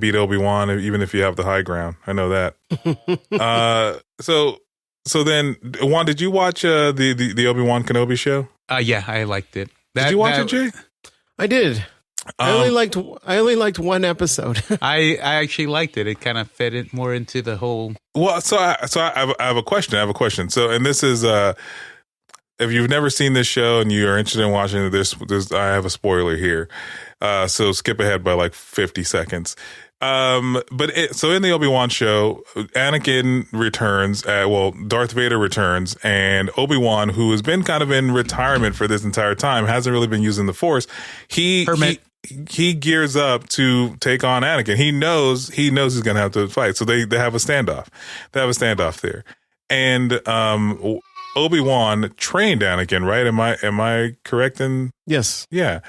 beat Obi-Wan even if you have the high ground. I know that. So then, Juan, did you watch the Obi-Wan Kenobi show? Yeah, I liked it. Did you watch it, Jay? I did. I only liked one episode. I actually liked it. It kind of fed it more into the whole. Well, I have a question. So, and this is if you've never seen this show and you are interested in watching this, I have a spoiler here. So skip ahead by like 50 seconds. So in the Obi-Wan show, Anakin returns, Darth Vader returns, and Obi-Wan, who has been kind of in retirement for this entire time, hasn't really been using the Force. He gears up to take on Anakin. He knows he's going to have to fight. So they have a standoff. They have a standoff there. And, Obi-Wan trained Anakin, right? Am I correct in? Yes. Yeah.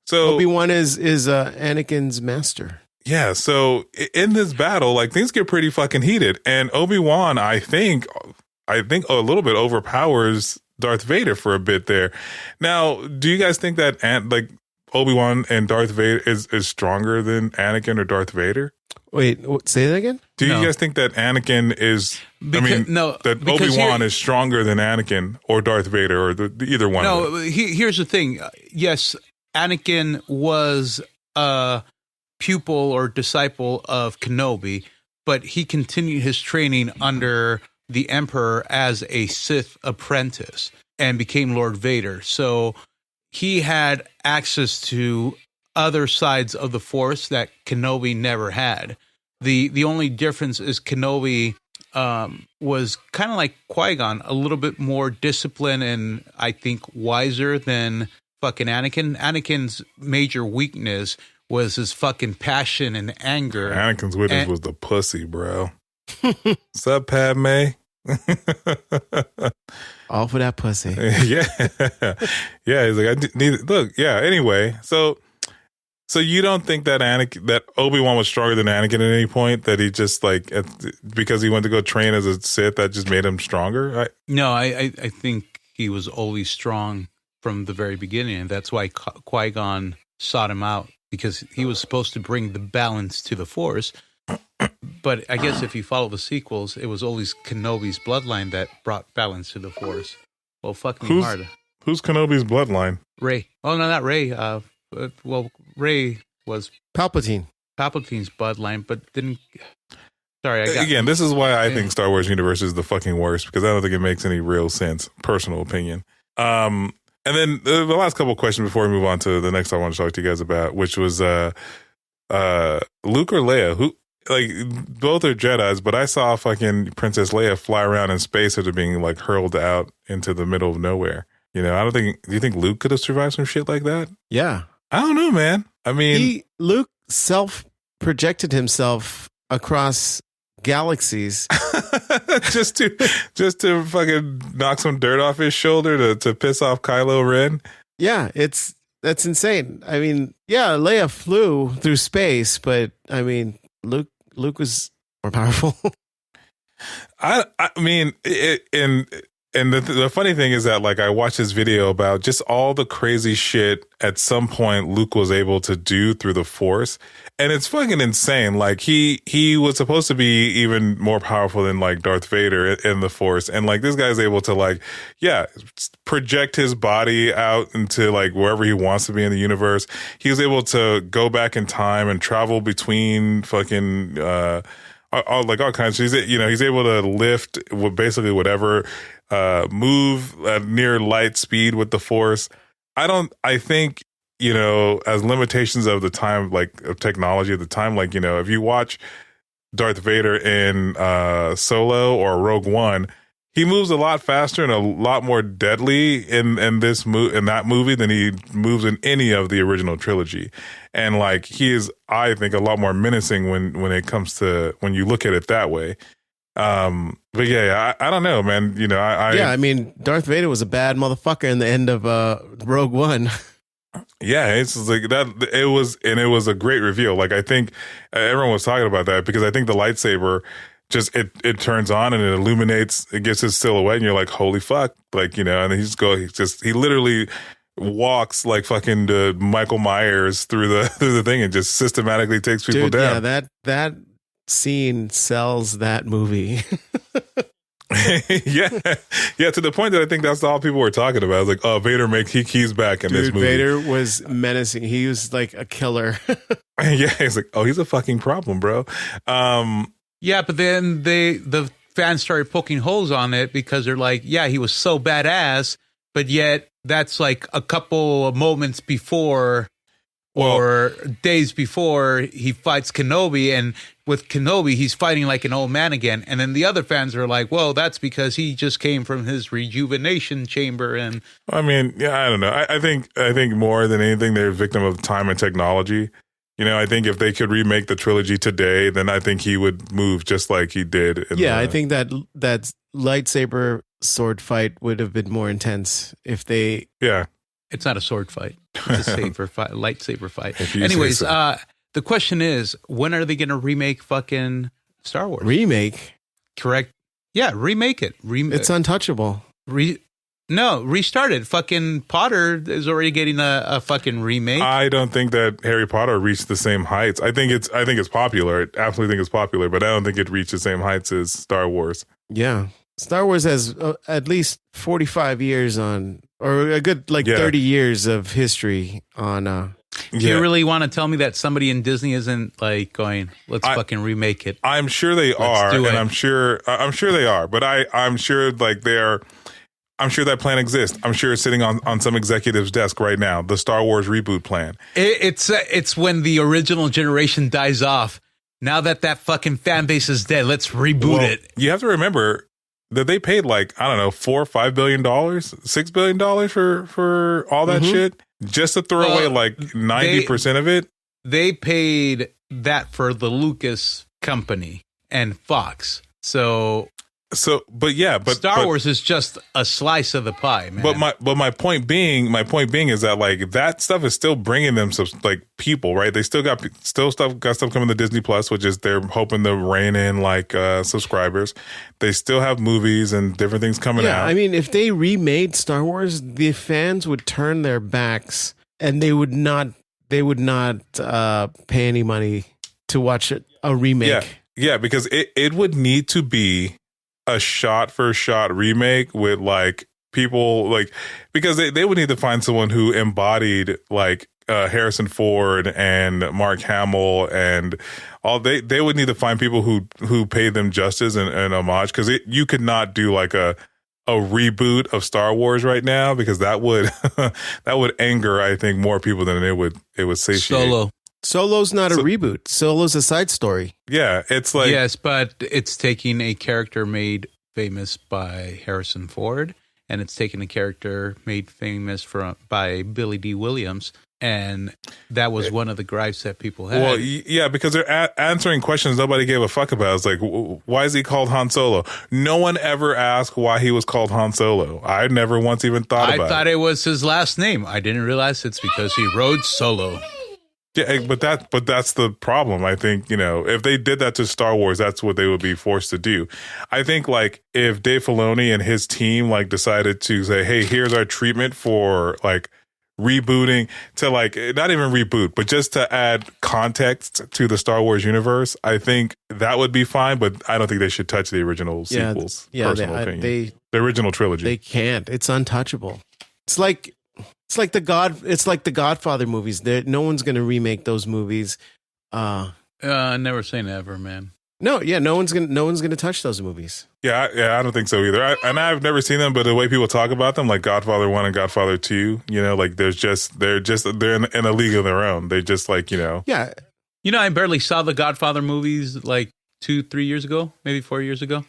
So Obi-Wan is Anakin's master. Yeah, so in this battle, like, things get pretty fucking heated, and Obi-Wan, I think a little bit overpowers Darth Vader for a bit there. Now, do you guys think that Obi-Wan and Darth Vader is stronger than Anakin or Darth Vader? Wait, say that again? Do you guys think that Anakin is? That Obi-Wan is stronger than Anakin or Darth Vader or either one? No, here's the thing. Yes, Anakin was a pupil or disciple of Kenobi, but he continued his training under the Emperor as a Sith apprentice and became Lord Vader. So he had access to other sides of the Force that Kenobi never had. The only difference is Kenobi was kind of like Qui-Gon, a little bit more disciplined and I think wiser than fucking Anakin. Anakin's major weakness was his fucking passion and anger. Anakin's weakness was the pussy, bro. What's up, Padme? All for that pussy. Yeah. He's like, I need. Look, yeah. Anyway, so you don't think that that Obi-Wan was stronger than Anakin at any point? That he just because he went to go train as a Sith, that just made him stronger? No, I think he was always strong from the very beginning, and that's why Qui-Gon sought him out, because he was supposed to bring the balance to the Force. But I guess if you follow the sequels, it was always Kenobi's bloodline that brought balance to the Force. Well, fuck me hard. Who's Kenobi's bloodline? Rey. Oh, no, not Rey. Rey was Palpatine's bloodline, but didn't... Sorry, Again, this is why I think Star Wars universe is the fucking worst, because I don't think it makes any real sense. Personal opinion. And then the last couple of questions before we move on to the next I want to talk to you guys about, which was Luke or Leia, who, like, both are Jedis, but I saw fucking Princess Leia fly around in space after being like hurled out into the middle of nowhere. You know, do you think Luke could have survived some shit like that? Yeah. I don't know, man. I mean, Luke self-projected himself across galaxies just to fucking knock some dirt off his shoulder to piss off Kylo Ren. Yeah, that's insane. I mean, yeah, Leia flew through space, but I mean, Luke was more powerful. I mean, and And the funny thing is that, like, I watched this video about just all the crazy shit at some point Luke was able to do through the Force. And it's fucking insane. Like, he was supposed to be even more powerful than, like, Darth Vader in the Force. And, like, this guy's able to, like, project his body out into, like, wherever he wants to be in the universe. He was able to go back in time and travel between fucking, all kinds of, he's able to lift with basically whatever, move at near light speed with the Force. I think, as limitations of the time, like of technology at the time, like, if you watch Darth Vader in Solo or Rogue One, he moves a lot faster and a lot more deadly in that movie than he moves in any of the original trilogy. And like, he is, I think, a lot more menacing when it comes to, when you look at it that way. But I don't know, man. I mean, Darth Vader was a bad motherfucker in the end of Rogue One. Yeah, it's like that. It was a great reveal. Like, I think everyone was talking about that because I think the lightsaber just it turns on and it illuminates. It gets his silhouette, and you're like, holy fuck! Like, and then he literally walks like fucking Michael Myers through the thing and just systematically takes people down. Yeah, that scene sells that movie. yeah, to the point that I think that's all people were talking about. I was like, oh, Vader he's back in this movie. Vader was menacing. He was like a killer. Yeah, he's like, oh, he's a fucking problem, bro. Yeah, but then the fans started poking holes on it because they're like, yeah, he was so badass, but yet that's like a couple of moments before or days before he fights Kenobi, and with Kenobi, he's fighting like an old man again. And then the other fans are like, well, that's because he just came from his rejuvenation chamber. And I mean, yeah, I don't know. I think more than anything, they're a victim of time and technology. I think if they could remake the trilogy today, then I think he would move just like he did. I think that lightsaber sword fight would have been more intense if they. Yeah. It's not a sword fight. It's a lightsaber fight. Anyways, the question is, when are they going to remake fucking Star Wars? Remake? Correct. Yeah, remake it. It's untouchable. Restart it. Fucking Potter is already getting a fucking remake. I don't think that Harry Potter reached the same heights. I think it's popular. I absolutely think it's popular, but I don't think it reached the same heights as Star Wars. Yeah. Star Wars has at least 45 years on, or a good 30 years of history on. Do you really want to tell me that somebody in Disney isn't like going, let's fucking remake it? I'm sure they are, and I'm sure they are, but I'm sure I'm sure that plan exists. I'm sure it's sitting on some executive's desk right now. The Star Wars reboot plan. It's when the original generation dies off. Now that fucking fan base is dead, let's reboot it. You have to remember that they paid $4 or $5 billion, $6 billion for all that shit just to throw away 90% of it. They paid that for the Lucas company and Fox. So Star Wars is just a slice of the pie, man. But my point being is that that stuff is still bringing them some people, right? They still got stuff coming to Disney Plus, which is they're hoping to rein in subscribers. They still have movies and different things coming out. I mean, if they remade Star Wars, the fans would turn their backs and they would not pay any money to watch a remake. Yeah, because it would need to be a shot for shot remake with people because they would need to find someone who embodied Harrison Ford and Mark Hamill and all. They would need to find people who paid them justice and homage, because you could not do a reboot of Star Wars right now, because that would anger, I think, more people than it would satiate. Solo's not a reboot. Solo's a side story. Yeah, it's yes, but it's taking a character made famous by Harrison Ford, and it's taking a character made famous by Billy D. Williams, and that was one of the gripes that people had. Well, yeah, because they're answering questions nobody gave a fuck about. It's why is he called Han Solo? No one ever asked why he was called Han Solo. I never once even thought about it. I thought it was his last name. I didn't realize it's because he rode solo. Yeah, but that's the problem. I think, if they did that to Star Wars, that's what they would be forced to do. I think like if Dave Filoni and his team like decided to say, hey, here's our treatment for like rebooting to like not even reboot, but just to add context to the Star Wars universe, I think that would be fine. But I don't think they should touch the original sequels. Yeah, personal opinion. The original trilogy. They can't. It's untouchable. It's like the Godfather movies. No one's going to remake those movies. Never say never, man. No one's gonna touch those movies. Yeah, I don't think so either. I've never seen them, but the way people talk about them, like Godfather 1 and Godfather 2, like they're in a league of their own. They just like, Yeah. I barely saw the Godfather movies like 2-3 years ago, maybe 4 years ago.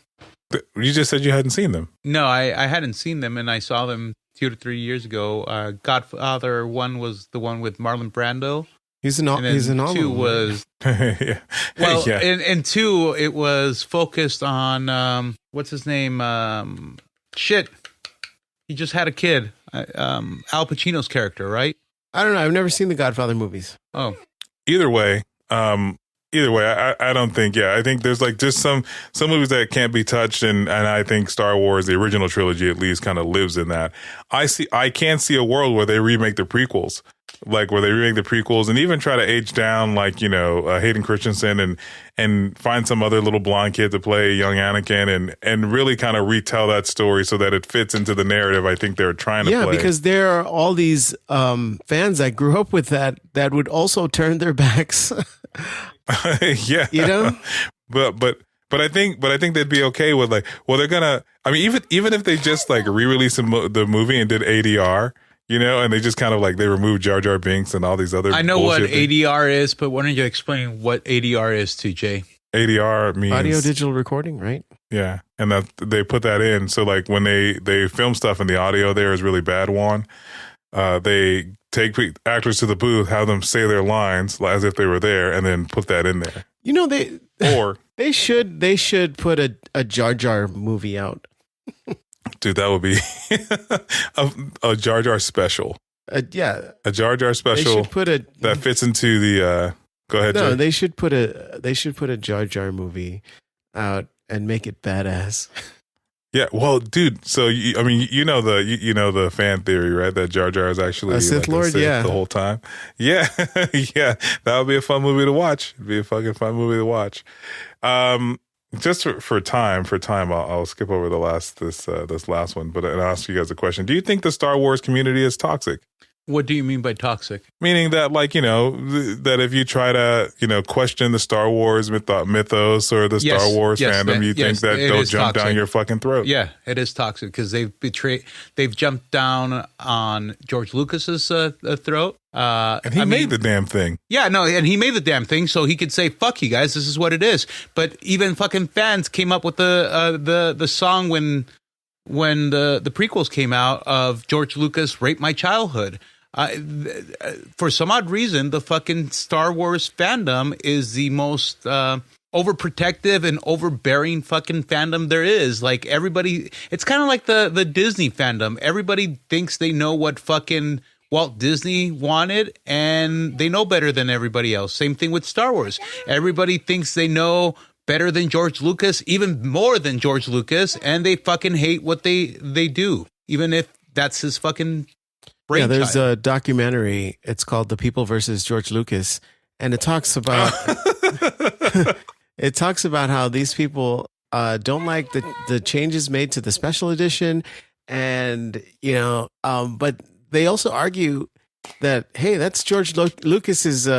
You just said you hadn't seen them. No, I hadn't seen them, and I saw them 2 to 3 years ago. Godfather 1 was the one with Marlon Brando. He's an all. 2 was yeah. Well, yeah. in 2 it was focused on what's his name? He just had a kid. Al Pacino's character, right? I don't know. I've never seen the Godfather movies. Oh, Either way, I don't think. Yeah, I think there's like just some movies that can't be touched, and I think Star Wars, the original trilogy, at least, kind of lives in that. I can't see a world where they remake the prequels, and even try to age down, like Hayden Christensen and find some other little blonde kid to play young Anakin, and really kind of retell that story so that it fits into the narrative. I think they're trying to play. Yeah, because there are all these fans that grew up with that would also turn their backs. Yeah, but I think they'd be okay with like, well, they're gonna. I mean, even if they just like re-release the movie and did ADR, and they just kind of like they removed Jar Jar Binks and all these other. I know what things. ADR is, but why don't you explain what ADR is to Jay? ADR means audio digital recording, right? Yeah, and that they put that in. So like when they film stuff and the audio there is really bad, they take actors to the booth, have them say their lines as if they were there, and then put that in there. They should put a Jar Jar movie out. Dude, that would be a Jar Jar special. A Jar Jar special that fits into the. Go ahead. No, Jay. they should put a Jar Jar movie out and make it badass. Yeah, well, dude. So the fan theory, right? That Jar Jar is actually a Sith Lord, the whole time. Yeah, yeah, that would be a fun movie to watch. It'd be a fucking fun movie to watch. Just for time, I'll skip over this last one, but I'll ask you guys a question. Do you think the Star Wars community is toxic? What do you mean by toxic? Meaning that, like, that if you try to, question the Star Wars mythos or the Star Wars fandom, you think that they'll jump down your fucking throat. Yeah, it is toxic because they've jumped down on George Lucas's throat. And he made the damn thing. Yeah, no, and he made the damn thing so he could say, fuck you guys, this is what it is. But even fucking fans came up with the song when the prequels came out of George Lucas Raped My Childhood. For some odd reason, the fucking Star Wars fandom is the most overprotective and overbearing fucking fandom there is. Like everybody, it's kind of like the Disney fandom. Everybody thinks they know what fucking Walt Disney wanted, and they know better than everybody else. Same thing with Star Wars. Everybody thinks they know better than George Lucas, even more than George Lucas, and they fucking hate what they do, even if that's his fucking brainchild. Yeah, there's a documentary. It's called "The People versus George Lucas," and it talks about how these people don't like the changes made to the special edition, and but they also argue that, hey, that's George Lucas's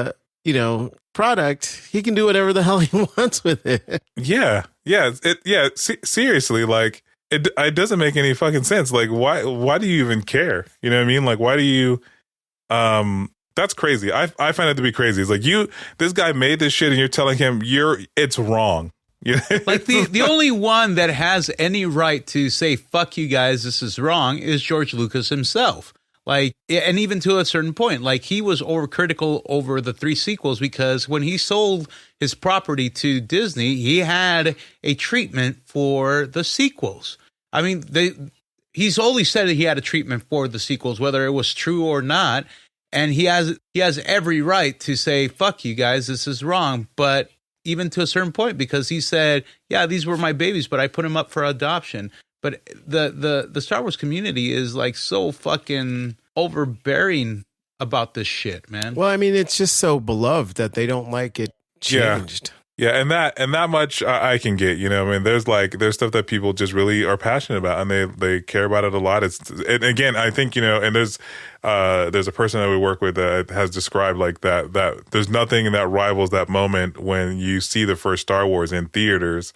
product. He can do whatever the hell he wants with it. Yeah. Seriously, like it doesn't make any fucking sense. Like, why do you even care? You know what I mean? Like, why do you? That's crazy. I find it to be crazy. It's like this guy made this shit, and you're telling him it's wrong. Yeah. Like the only one that has any right to say "fuck you guys, this is wrong" is George Lucas himself. Like, and even to a certain point, like he was overcritical over the 3 sequels because when he sold his property to Disney, he had a treatment for the sequels. I mean, he's only said that he had a treatment for the sequels, whether it was true or not. And he has every right to say, fuck you guys, this is wrong. But even to a certain point, because he said, yeah, these were my babies, but I put them up for adoption. But the Star Wars community is like so fucking overbearing about this shit, man. Well, I mean, it's just so beloved that they don't like it changed. Yeah, and that much I can get, you know. I mean, there's stuff that people just really are passionate about, and they care about it a lot. And again, I think, you know, and there's a person that we work with that has described like that there's nothing that rivals that moment when you see the first Star Wars in theaters,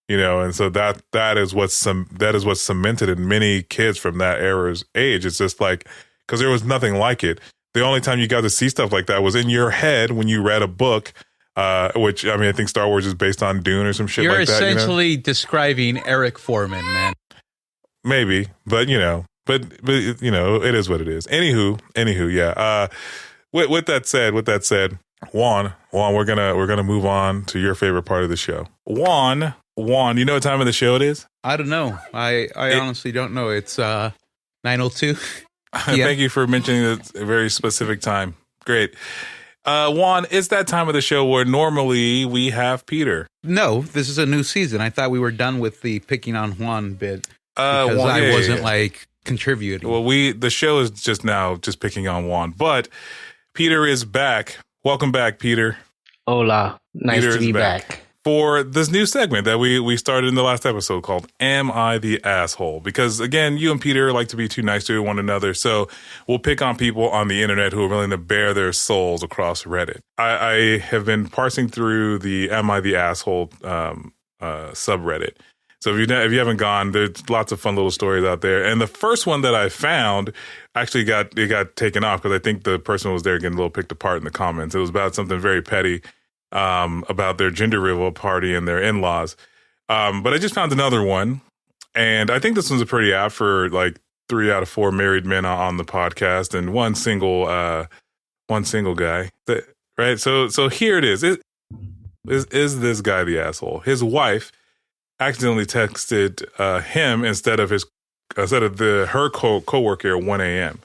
you know, and so that is what's cemented in many kids from that era's age. It's just like, because there was nothing like it. The only time you got to see stuff like that was in your head when you read a book. Which, I mean, I think Star Wars is based on Dune or some shit like that. You're essentially describing Eric Foreman, man. Maybe, but you know, but you know, it is what it is. Anywho, yeah. With that said, Juan, we're gonna move on to your favorite part of the show. Juan, you know what time of the show it is? I don't know. I honestly don't know. It's 9:02. Thank you for mentioning a very specific time. Great. Juan, it's that time of the show where normally we have Peter. No, this is a new season. I thought we were done with the picking on Juan bit because I wasn't like contributing. Well, the show is just picking on Juan, but Peter is back. Welcome back, Peter. Hola, nice to be back. For this new segment that we started in the last episode called Am I the Asshole? Because, again, you and Peter like to be too nice to one another, so we'll pick on people on the internet who are willing to bare their souls across Reddit. I have been parsing through the Am I the Asshole subreddit. So if you haven't gone, there's lots of fun little stories out there. And the first one that I found actually got taken off because I think the person was there getting a little picked apart in the comments. It was about something very petty. About their gender reveal party and their in-laws. But I just found another one. And I think this one's a pretty apt for like 3 out of 4 married men on the podcast and one single guy. Right. So here it is. Is this guy the asshole? His wife accidentally texted him instead of her coworker at 1 a.m.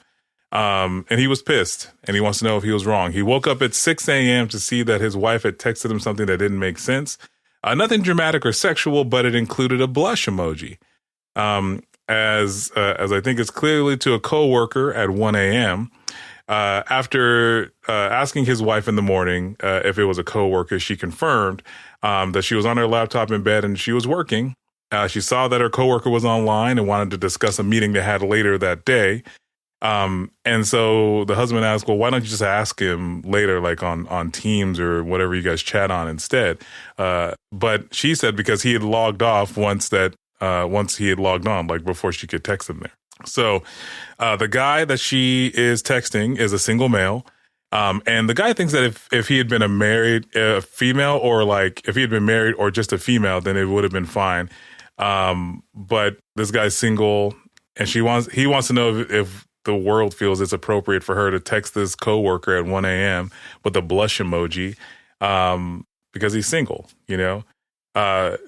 And he was pissed, and he wants to know if he was wrong. He woke up at 6 a.m. to see that his wife had texted him something that didn't make sense. Nothing dramatic or sexual, but it included a blush emoji. As I think it's clearly to a coworker at 1 a.m. After asking his wife in the morning if it was a coworker, she confirmed that she was on her laptop in bed and she was working. She saw that her coworker was online and wanted to discuss a meeting they had later that day. And so the husband asked, well, why don't you just ask him later, like on Teams or whatever you guys chat on instead? But she said because he had logged off once he had logged on, like before she could text him there. So, the guy that she is texting is a single male. And the guy thinks that if he had been a female or like if he had been married or just a female, then it would have been fine. But this guy's single and he wants to know if the world feels it's appropriate for her to text this coworker at 1 a.m. with a blush emoji, because he's single, you know?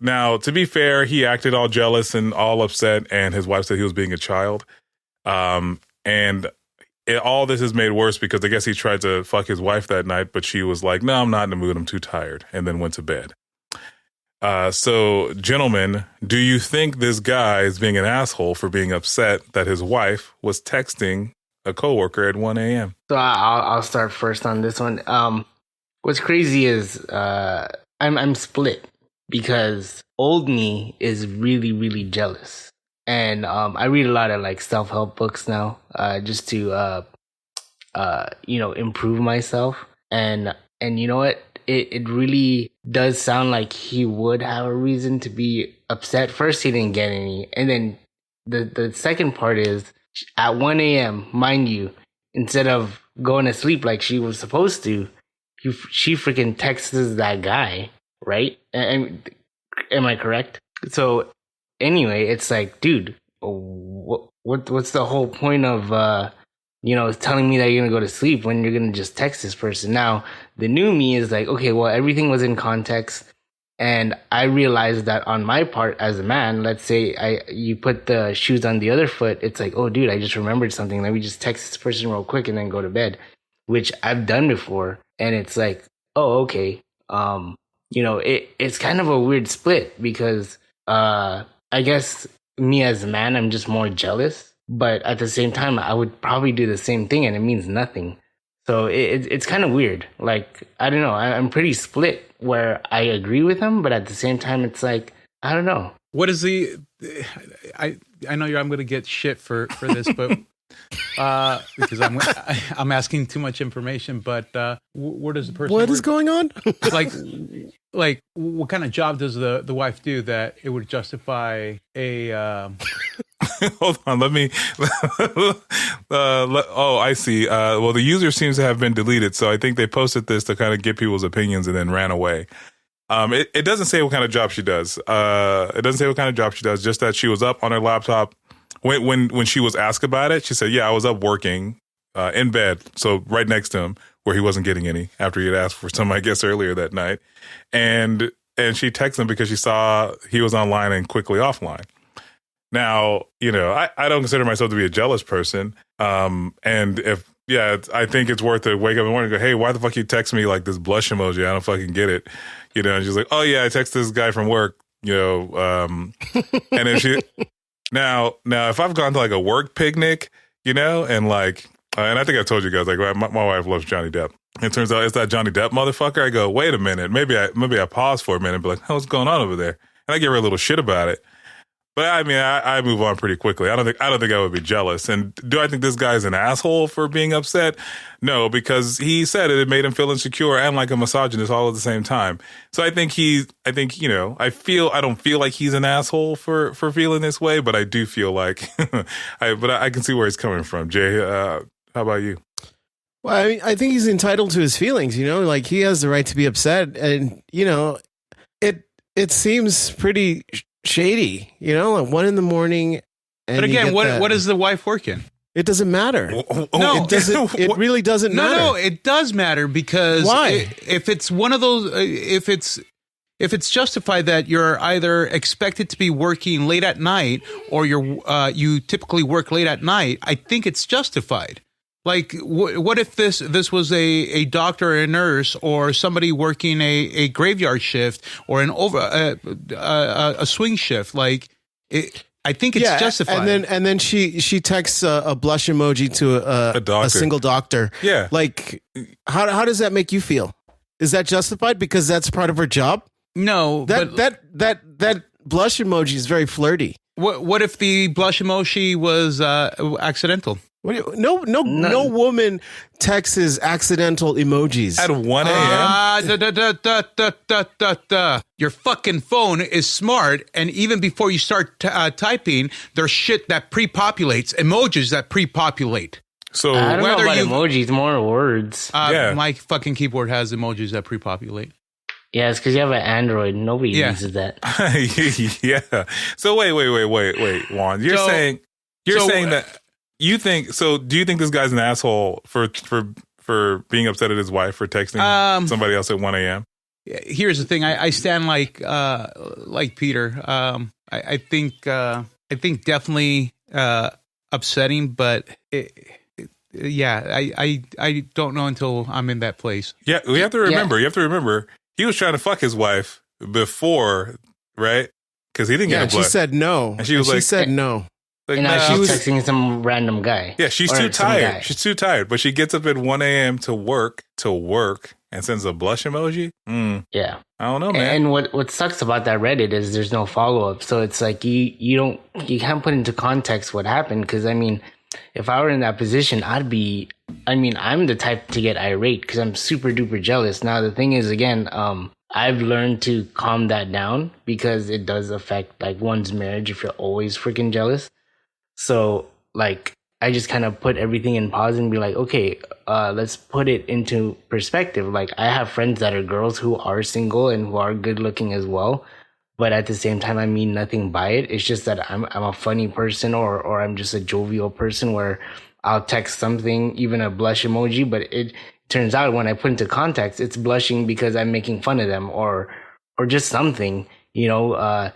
Now, to be fair, he acted all jealous and all upset, and his wife said he was being a child. All this is made worse because I guess he tried to fuck his wife that night, but she was like, no, I'm not in the mood. I'm too tired. And then went to bed. So, gentlemen, do you think this guy is being an asshole for being upset that his wife was texting a coworker at 1 a.m.? So I'll start first on this one. What's crazy is I'm split because old me is really, really jealous. And I read a lot of like self-help books now just to, improve myself. And you know what? It really does sound like he would have a reason to be upset. First, he didn't get any. And then the second part is at 1 a.m., mind you, instead of going to sleep like she was supposed to, she freaking texts that guy, right? And am I correct? So anyway, it's like, dude, what's the whole point of telling me that you're gonna go to sleep when you're gonna just text this person? Now, the new me is like, okay, well, everything was in context, and I realized that on my part as a man, let's say you put the shoes on the other foot, it's like, oh, dude, I just remembered something. Let me just text this person real quick and then go to bed. which I've done before. And it's like, oh, okay. It's kind of a weird split because I guess me as a man, I'm just more jealous. But at the same time, I would probably do the same thing and it means nothing. So it's kind of weird. Like, I don't know. I'm pretty split where I agree with him, but at the same time, it's like, I don't know. What is I know I'm going to get shit for this, but because I'm asking too much information. But where does the person? What is going on? like what kind of job does the wife do that it would justify a? Hold on, let me. I see. Well, the user seems to have been deleted, so I think they posted this to kind of get people's opinions and then ran away. It doesn't say what kind of job she does. Just that she was up on her laptop when she was asked about it. She said, "Yeah, I was up working in bed, so right next to him where he wasn't getting any after he had asked for some, I guess, earlier that night." And she texted him because she saw he was online and quickly offline. Now, I don't consider myself to be a jealous person. And I think it's worth to wake up in the morning and go, hey, why the fuck you text me like this blush emoji? I don't fucking get it. And she's like, oh yeah, I text this guy from work, and then now if I've gone to like a work picnic, and like, and I think I told you guys, like my wife loves Johnny Depp. It turns out it's that Johnny Depp motherfucker. I go, wait a minute. Maybe I pause for a minute and be like, oh, what's going on over there? And I give her a little shit about it. But I mean, I move on pretty quickly. I don't think I would be jealous. And do I think this guy's an asshole for being upset? No, because he said it made him feel insecure and like a misogynist all at the same time. So I don't feel like he's an asshole for feeling this way, but I do feel like, I can see where he's coming from. Jay, how about you? Well, I mean, I think he's entitled to his feelings, like he has the right to be upset. And, it seems pretty shady, like 1 a.m. And but again, what is the wife working? It doesn't matter. No, it doesn't. It really doesn't matter. No, it does matter because why? If it's one of those, if it's justified that you're either expected to be working late at night or you typically work late at night, I think it's justified. Like, what if this was a doctor or a nurse or somebody working a graveyard shift or a swing shift? Like, I think it's justified. And then she texts a blush emoji to a single doctor. Yeah. Like, how does that make you feel? Is that justified because that's part of her job? No. That blush emoji is very flirty. What if the blush emoji was accidental? No woman texts accidental emojis at 1 a.m. Your fucking phone is smart, and even before you start typing, there's shit that pre-populates, emojis that pre-populate. So I don't know about emojis, more words. My fucking keyboard has emojis that pre-populate. Yeah, it's because you have an Android. Nobody uses that. Yeah. So wait, Juan. You're saying that. You think so? Do you think this guy's an asshole for being upset at his wife for texting somebody else at 1 a.m.? Here's the thing: I stand like Peter. I think definitely upsetting, but I don't know until I'm in that place. Yeah, we have to remember. You have to remember he was trying to fuck his wife before, right? Because he didn't get a blood. She said no, and she said no. Like, and now she's texting some random guy. Yeah, she's too tired. She's too tired. But she gets up at 1 a.m. to work, and sends a blush emoji. Yeah. I don't know, man. And what sucks about that Reddit is there's no follow-up. So it's like you can't put into context what happened. Because, I mean, if I were in that position, I'm the type to get irate because I'm super duper jealous. Now, the thing is, again, I've learned to calm that down because it does affect like one's marriage if you're always freaking jealous. So, like, I just kind of put everything in pause and be like, okay, let's put it into perspective. Like, I have friends that are girls who are single and who are good looking as well. But at the same time, I mean nothing by it. It's just that I'm a funny person or I'm just a jovial person where I'll text something, even a blush emoji. But it turns out when I put into context, it's blushing because I'm making fun of them or just something, and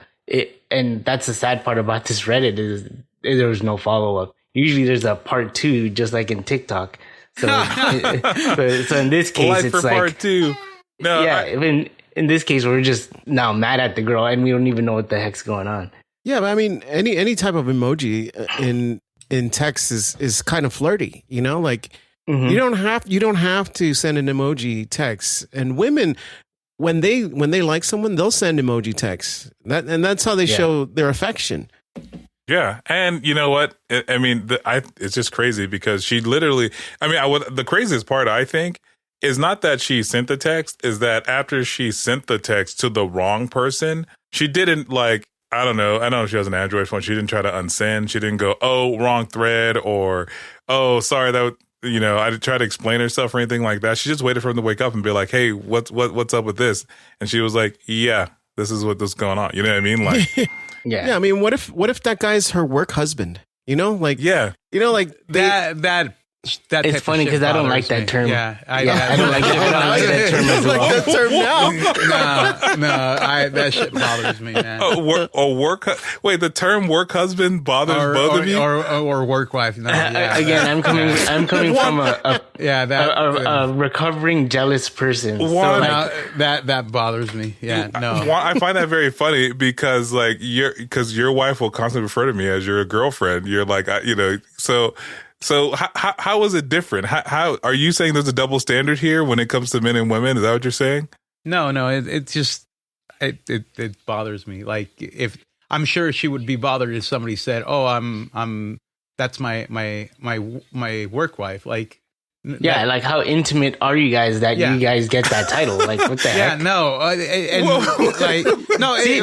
that's the sad part about this Reddit is there was no follow-up. Usually there's a part 2, just like in TikTok. So, so in this case, Life it's for like part two. No, yeah. In this case, we're just now mad at the girl, and we don't even know what the heck's going on. Yeah, but I mean, any type of emoji in text is kind of flirty, you know. Like Mhm. you don't have to send an emoji text. And women, when they like someone, they'll send emoji texts. That's how they show their affection. yeah, and you know what? I mean, it's just crazy because she literally. I mean, the craziest part I think is not that she sent the text, is that after she sent the text to the wrong person, she didn't like. I don't know. I know she has an Android phone. She didn't try to unsend. She didn't go, oh, wrong thread, or oh, sorry that. You know, I didn't try to explain herself or anything like that. She just waited for him to wake up and be like, "Hey, what's up with this?" And she was like, "Yeah, this is what's going on." You know what I mean? Like, Yeah. I mean, what if that guy's her work husband? You know, like yeah, you know, like that type It's of funny shit because I don't bothers like that me. term. Yeah, I don't like it. I don't like that term as well. like that term now. No, that shit bothers me, man. Wait, the term work husband bothers both of you? Or work wife. No, yeah, Again, I'm coming from a that recovering jealous person. So One- like, that bothers me. Yeah, no. I find that very funny because like your wife will constantly refer to me as your girlfriend. You're like, you know, so how is it different? How are you saying there's a double standard here when it comes to men and women? Is that what you're saying? No, it just it bothers me. Like if I'm sure she would be bothered if somebody said, "Oh, I'm that's my work wife." Like yeah, like how intimate are you guys that you guys get that title? Like what the heck? yeah, no, and like no, See,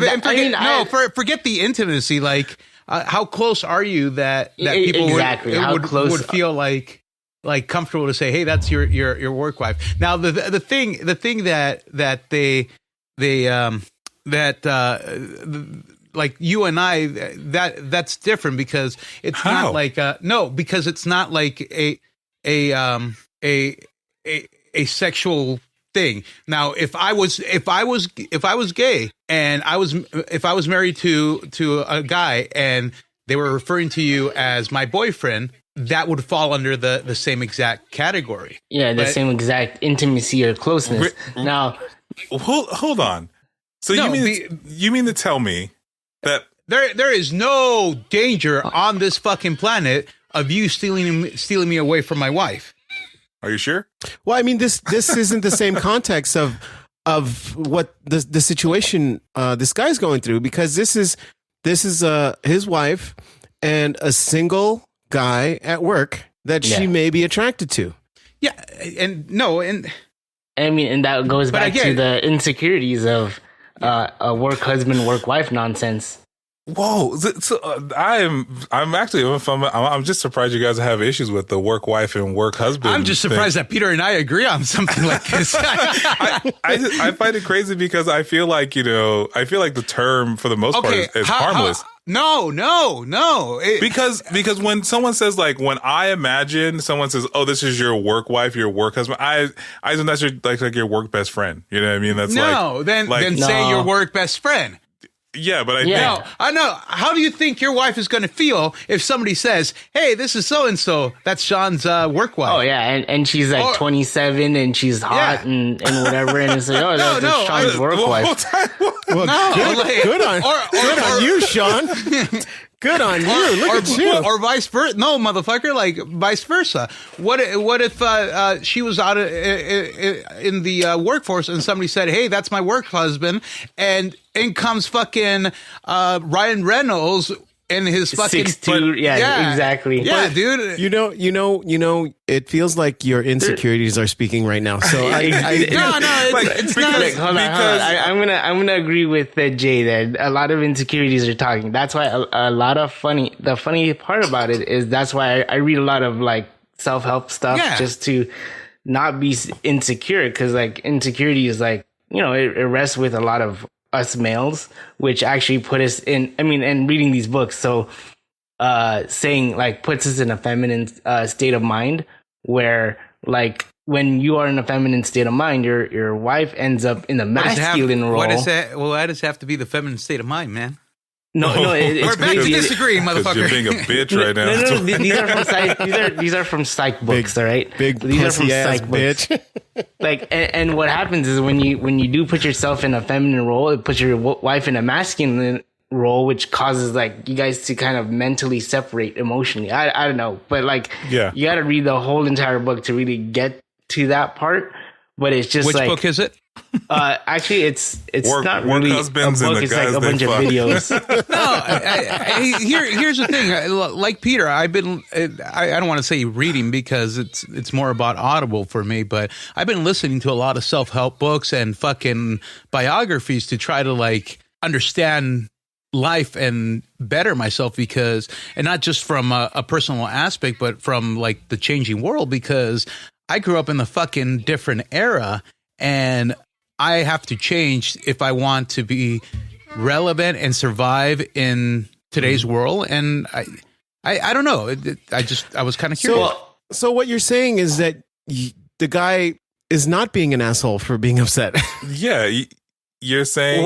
forget the intimacy. Like how close are you that people would feel like comfortable to say, hey, that's your work wife. Now the thing that like you and I, that's different because it's not like because it's not like a sexual thing. Now, if I was gay and if I was married to a guy and they were referring to you as my boyfriend, that would fall under the same exact category. Yeah, the same exact intimacy or closeness. Now, hold on. So you mean to tell me that there is no danger on this fucking planet of you stealing me away from my wife? Are you sure? Well, I mean, this isn't the same context of what the situation this guy's going through, because this is his wife and a single guy at work that she may be attracted to. Yeah, and I mean, and that goes back to the insecurities of a work husband, work wife nonsense. Whoa! So, I'm just surprised you guys have issues with the work wife and work husband. I'm just surprised that Peter and I agree on something like this. I find it crazy because I feel like the term for the most part is harmless. No. Because when someone says, like, when I imagine someone says, "Oh, this is your work wife, your work husband," I assume that's like your work best friend. You know what I mean? That's then say your work best friend. Yeah, but I know. How do you think your wife is going to feel if somebody says, "Hey, this is so and so"? That's Sean's work wife. Oh yeah, and she's like 27 and she's hot and whatever, and it's like, oh, that's Sean's work wife. Good on you, Sean. Good on you. Look at you. Or vice versa. No, motherfucker. Like vice versa. What if she was out in the workforce and somebody said, "Hey, that's my work husband," and in comes fucking Ryan Reynolds and his fucking 6'2", exactly. Yeah, dude. You know. It feels like your insecurities are speaking right now. So it's not. Hold on. I'm gonna agree with Jay that a lot of insecurities are talking. That's why a lot of the funny part about it is that's why I read a lot of like self-help stuff just to not be insecure, because like insecurity is like, you know, it rests with a lot of us males, which actually put us in, and reading these books, so saying like puts us in a feminine state of mind, where like when you are in a feminine state of mind, your wife ends up in the masculine role. Why does it have to be the feminine state of mind, man? it's We're back to crazy. disagreeing, 'Cause motherfucker. you're being a bitch right now. No, these are from psych books, all right? Big these are from pussy ass psych books. bitch. Like, and what happens is when you do put yourself in a feminine role, it puts your wife in a masculine role, which causes like you guys to kind of mentally separate emotionally. I don't know, but like, Yeah. you got to read the whole entire book to really get to that part. But it's just Which like, book is it? actually, it's Work- not work really a husbands and book. the It's like guys a they bunch of fuck. videos. No, here's the thing. Like Peter, I've been, I don't want to say reading because it's more about Audible for me, but I've been listening to a lot of self-help books and fucking biographies to try to like understand life and better myself because, and not just from a personal aspect, but from like the changing world, because I grew up in the fucking different era and I have to change if I want to be relevant and survive in today's world. And I don't know. I was kind of curious. So what you're saying is that the guy is not being an asshole for being upset. Yeah, you're saying.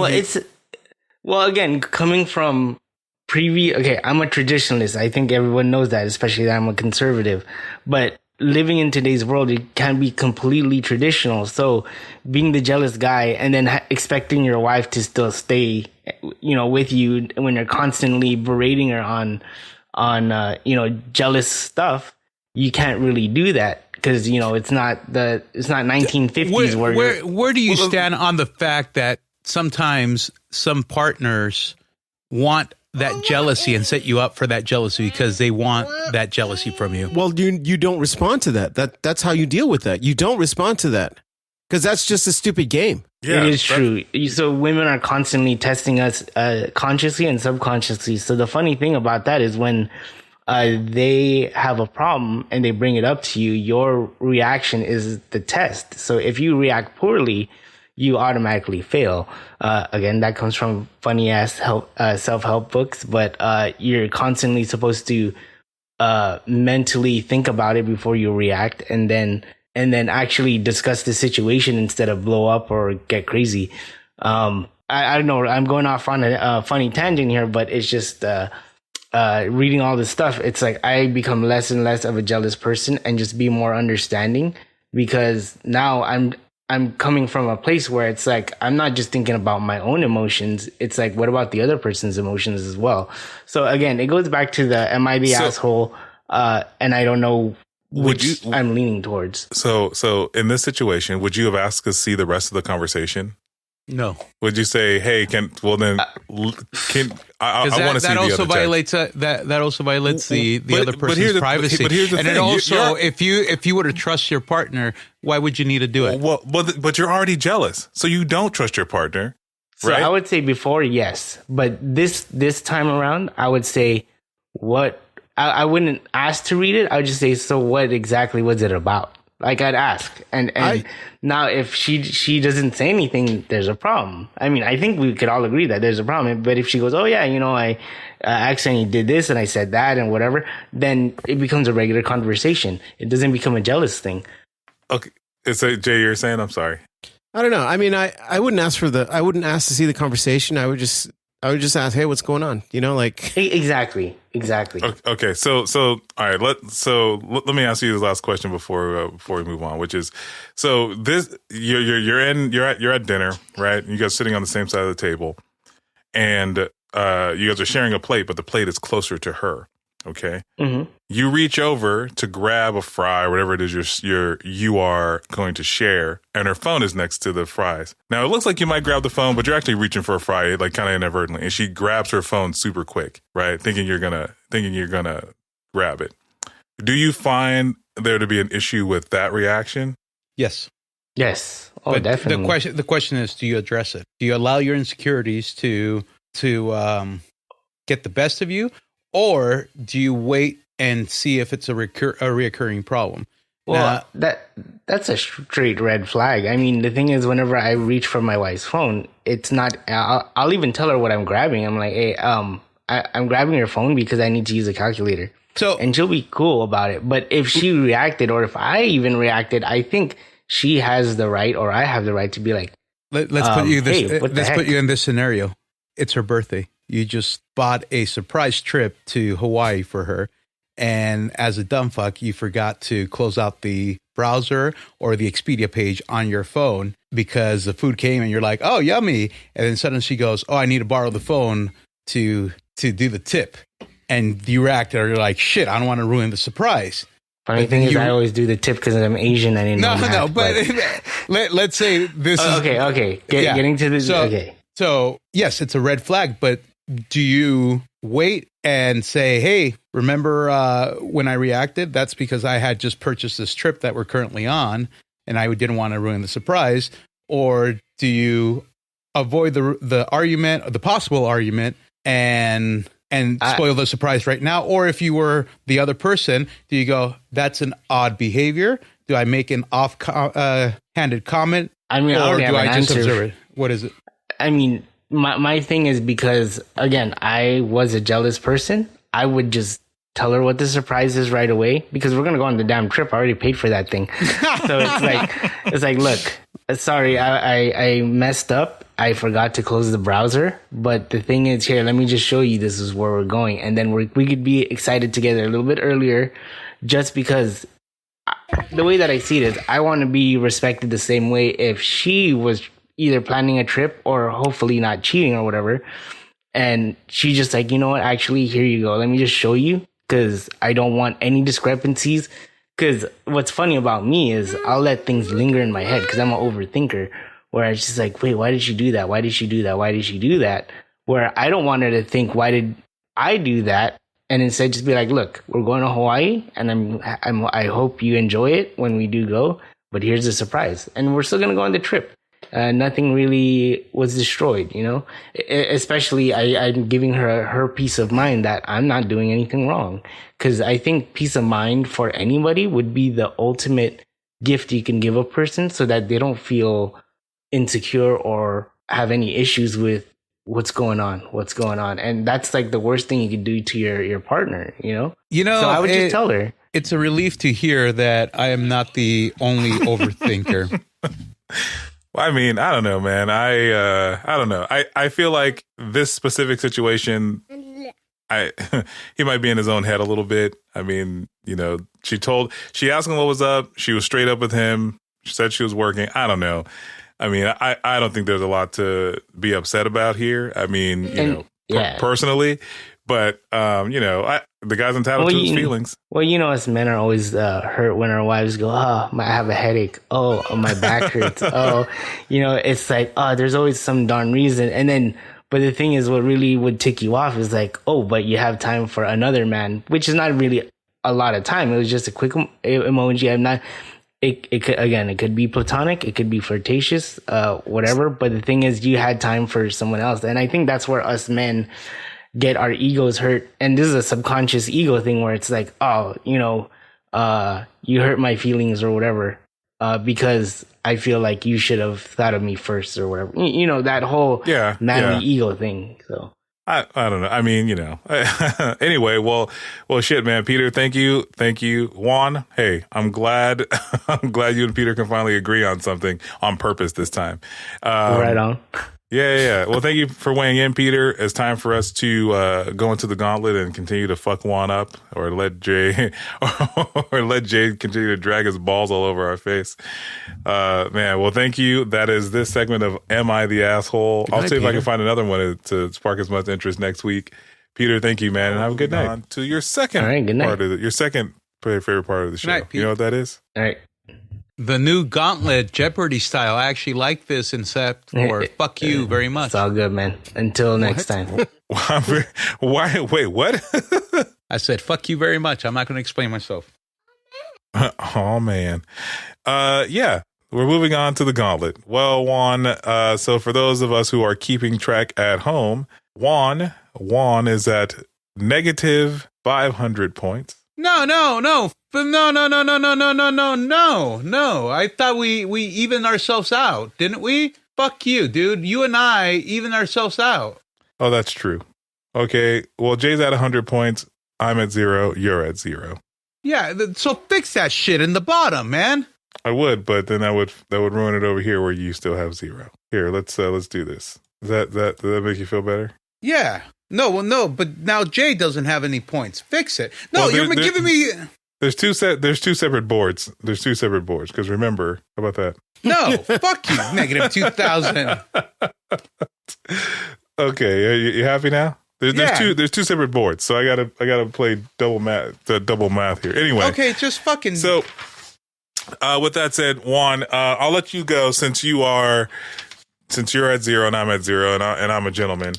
Well, again, coming from okay, I'm a traditionalist. I think everyone knows that, especially that I'm a conservative. But living in today's world, it can be completely traditional. So being the jealous guy and then expecting your wife to still stay, with you when you're constantly berating her on jealous stuff, you can't really do that because, it's not 1950s where do you stand on the fact that sometimes some partners want that jealousy and set you up for that jealousy because they want that jealousy from you? Well, you don't respond to that. That's how you deal with that. You don't respond to that because that's just a stupid game. Yeah, it is true. So women are constantly testing us consciously and subconsciously. So the funny thing about that is when they have a problem and they bring it up to you, your reaction is the test. So if you react poorly, you automatically fail. Again, that comes from funny ass self-help books, but you're constantly supposed to mentally think about it before you react and then actually discuss the situation instead of blow up or get crazy. I don't know. I'm going off on a funny tangent here, but it's just reading all this stuff. It's like I become less and less of a jealous person and just be more understanding because now I'm coming from a place where it's like, I'm not just thinking about my own emotions. It's like, what about the other person's emotions as well? So again, it goes back to the, am I the asshole? And I don't know which I'm leaning towards. So in this situation, would you have asked to see the rest of the conversation? No. Would you say, hey, I want to see the also other violates that also violates the other person's privacy. But here's the and thing. it also, if you were to trust your partner, why would you need to do it? Well, but you're already jealous, so you don't trust your partner, So right? I would say before, yes, but this time around, I would say I wouldn't ask to read it. I would just say, so what exactly was it about? Like I'd ask, and now if she doesn't say anything, there's a problem. I mean, I think we could all agree that there's a problem. But if she goes, oh yeah, I accidentally did this and I said that and whatever, then it becomes a regular conversation. It doesn't become a jealous thing. Okay, so Jay, you're saying, I'm sorry. I don't know. I mean, I wouldn't ask I wouldn't ask to see the conversation. I would just ask, hey, what's going on? Exactly. Okay, so all right. Let me ask you the last question before we move on, which is, so this you're at dinner, right? You guys sitting on the same side of the table, and you guys are sharing a plate, but the plate is closer to her. Okay, Mm-hmm. You reach over to grab a fry, or whatever it is you are going to share, and her phone is next to the fries. Now it looks like you might grab the phone, but you're actually reaching for a fry, like kind of inadvertently, and she grabs her phone super quick, right? Thinking you're gonna grab it. Do you find there to be an issue with that reaction? Yes. Yes. Oh, but definitely. The question is, do you address it? Do you allow your insecurities to get the best of you, or do you wait and see if it's a reoccurring problem? Well, that's a straight red flag. I mean, the thing is, whenever I reach for my wife's phone, it's not. I'll even tell her what I'm grabbing. I'm like, hey, I'm grabbing your phone because I need to use a calculator. And she'll be cool about it. But if she reacted, or if I even reacted, I think she has the right, or I have the right to be like, let's put you in this scenario. It's her birthday. you just bought a surprise trip to Hawaii for her. And as a dumb fuck, you forgot to close out the browser or the Expedia page on your phone because the food came and you're like, oh, yummy. And then suddenly she goes, oh, I need to borrow the phone to do the tip. And you reacted, or you're like, shit, I don't want to ruin the surprise. Funny thing is, I always do the tip because I'm Asian. I didn't know. But let's say this is... Okay. Getting to this... Okay. So, yes, it's a red flag, but do you wait and say, hey, remember when I reacted? That's because I had just purchased this trip that we're currently on, and I didn't want to ruin the surprise. Or do you avoid the argument, or the possible argument, and spoil the surprise right now? Or if you were the other person, do you go, that's an odd behavior? Do I make an off-handed comment? I mean, or do I just answer. observe it? What is it? I mean, my thing is, because, again, I was a jealous person. I would just tell her what the surprise is right away, because we're going to go on the damn trip. I already paid for that thing. So it's like, look, sorry, I messed up. I forgot to close the browser. But the thing is, here, let me just show you this is where we're going. And then we could be excited together a little bit earlier, just because the way that I see it is, I want to be respected the same way if she was either planning a trip or hopefully not cheating or whatever. And she just like, you know what, actually, here you go. Let me just show you, because I don't want any discrepancies. Because what's funny about me is I'll let things linger in my head because I'm an overthinker, where I just like, wait, why did she do that? Why did she do that? Why did she do that? Where I don't want her to think, why did I do that? And instead just be like, look, we're going to Hawaii, and I hope you enjoy it when we do go, but here's a surprise. And we're still going to go on the trip. Nothing really was destroyed, you know, especially I'm giving her peace of mind that I'm not doing anything wrong. Because I think peace of mind for anybody would be the ultimate gift you can give a person, so that they don't feel insecure or have any issues with what's going on. And that's like the worst thing you could do to your partner, you know? So I would just tell her. It's a relief to hear that I am not the only overthinker. Well, I mean, I don't know, man. I don't know. I feel like this specific situation, he might be in his own head a little bit. I mean, you know, she asked him what was up. She was straight up with him. She said she was working. I don't know. I mean, I don't think there's a lot to be upset about here. I mean, you know, personally, but, you know, the guy's entitled to his feelings. Well, you know, us men are always hurt when our wives go, oh, I have a headache. Oh, my back hurts. Oh, you know, it's like, oh, there's always some darn reason. And then, but the thing is, what really would tick you off is like, oh, but you have time for another man, which is not really a lot of time. It was just a quick emoji. I'm not. It could be platonic, it could be flirtatious, whatever. But the thing is, you had time for someone else, and I think that's where us men get our egos hurt. And this is a subconscious ego thing where it's like, oh, you know, you hurt my feelings or whatever, because I feel like you should have thought of me first or whatever. You know, that whole manly ego thing. So. I don't know. I mean, you know, anyway, well, shit, man. Peter, thank you. Juan, hey, I'm glad you and Peter can finally agree on something on purpose this time. Right on. Yeah. Well, thank you for weighing in, Peter. It's time for us to go into the gauntlet and continue to fuck Juan up, or let Jay continue to drag his balls all over our face. Man, well, thank you. That is this segment of Am I the Asshole? I'll see if I can find another one to spark as much interest next week. Peter, thank you, man, and have a good night. On to your second part of your second favorite part of the show. Night, you know what that is? All right. The new Gauntlet, Jeopardy style. I actually like this, except for fuck you very much. It's all good, man. Until next time. Why? Wait, what? I said fuck you very much. I'm not going to explain myself. Oh, man. Yeah, we're moving on to the Gauntlet. Well, Juan, so for those of us who are keeping track at home, Juan is at negative 500 points. No. I thought we evened ourselves out, didn't we? Fuck you, dude. You and I even ourselves out. Oh, that's true. Okay. Well, Jay's at 100 points. I'm at 0. You're at 0. Yeah. So fix that shit in the bottom, man. I would, but then that would ruin it over here where you still have 0. Here, let's do this. Does that make you feel better? Yeah. No, but now Jay doesn't have any points. Fix it. No, Well, you're giving me. There's two separate boards. There's two separate boards. Because remember, how about that? No, fuck you, negative 2,000. Okay, you happy now? There's Yeah. there's two separate boards, so I gotta play double math here. Anyway, Okay, just fucking. so with that said, Juan, I'll let you go since you're at 0 and I'm at 0 and I'm a gentleman.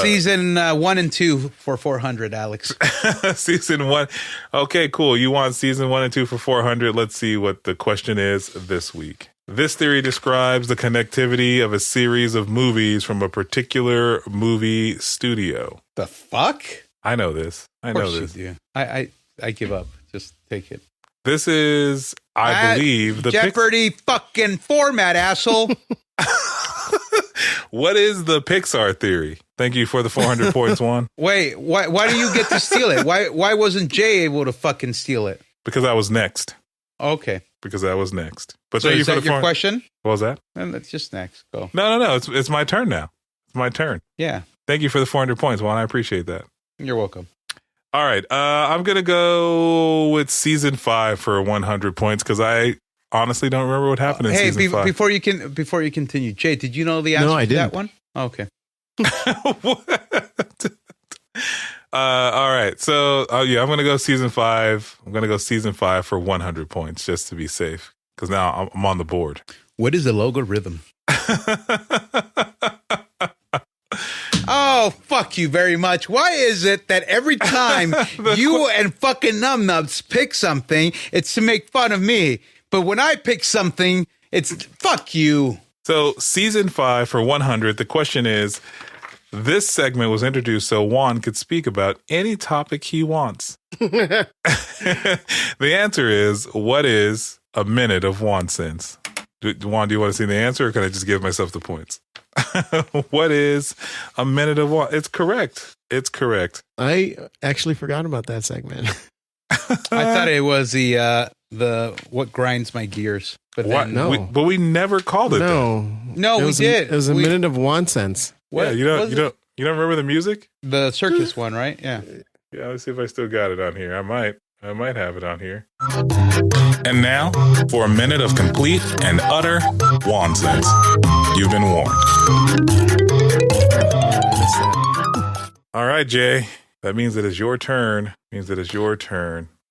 Season 1 and 2 for 400, Alex. Season 1. Okay, cool. You want season 1 and 2 for 400. Let's see what the question is this week. This theory describes the connectivity of a series of movies from a particular movie studio. The fuck? I know this. I Of know course you this. do. I give up. Just take it. This is, I believe, the Jeopardy fucking format, asshole. What is the Pixar theory? Thank you for the 400 points, Juan. Wait, why do you get to steal it? Why wasn't Jay able to fucking steal it? Because I was next. Okay. Because I was next. But So thank you is for that the your 400. question? What was that? Then that's just next. Go. No. It's my turn now. It's my turn. Yeah. Thank you for the 400 points, Juan. I appreciate that. You're welcome. All right. I'm going to go with season 5 for 100 points because I honestly don't remember what happened in Hey, season 5. before you continue, Jay, did you know the answer No, I to that didn't. one? Okay. What? All right. So, I'm going to go season 5. I'm going to go season 5 for 100 points just to be safe because now I'm on the board. What is the logarithm? Oh, fuck you very much. Why is it that every time you and fucking numbnuts pick something, it's to make fun of me? But when I pick something, it's fuck you. So, season 5 for 100, the question is, this segment was introduced so Juan could speak about any topic he wants. The answer is, what is a minute of Juan sense? Juan, do you want to see the answer or can I just give myself the points? What is a minute of Juan? It's correct. It's correct. I actually forgot about that segment. I thought it was the what grinds my gears. But What? then, No. But we never called it that. No, It we was did. It was a We- minute of nonsense. Yeah, you was don't it? you don't remember the music? The circus one, right? Yeah. Yeah, let's see if I still got it on here. I might have it on here. And now, for a minute of complete and utter nonsense. You've been warned. All right, Jay. That means it is your turn.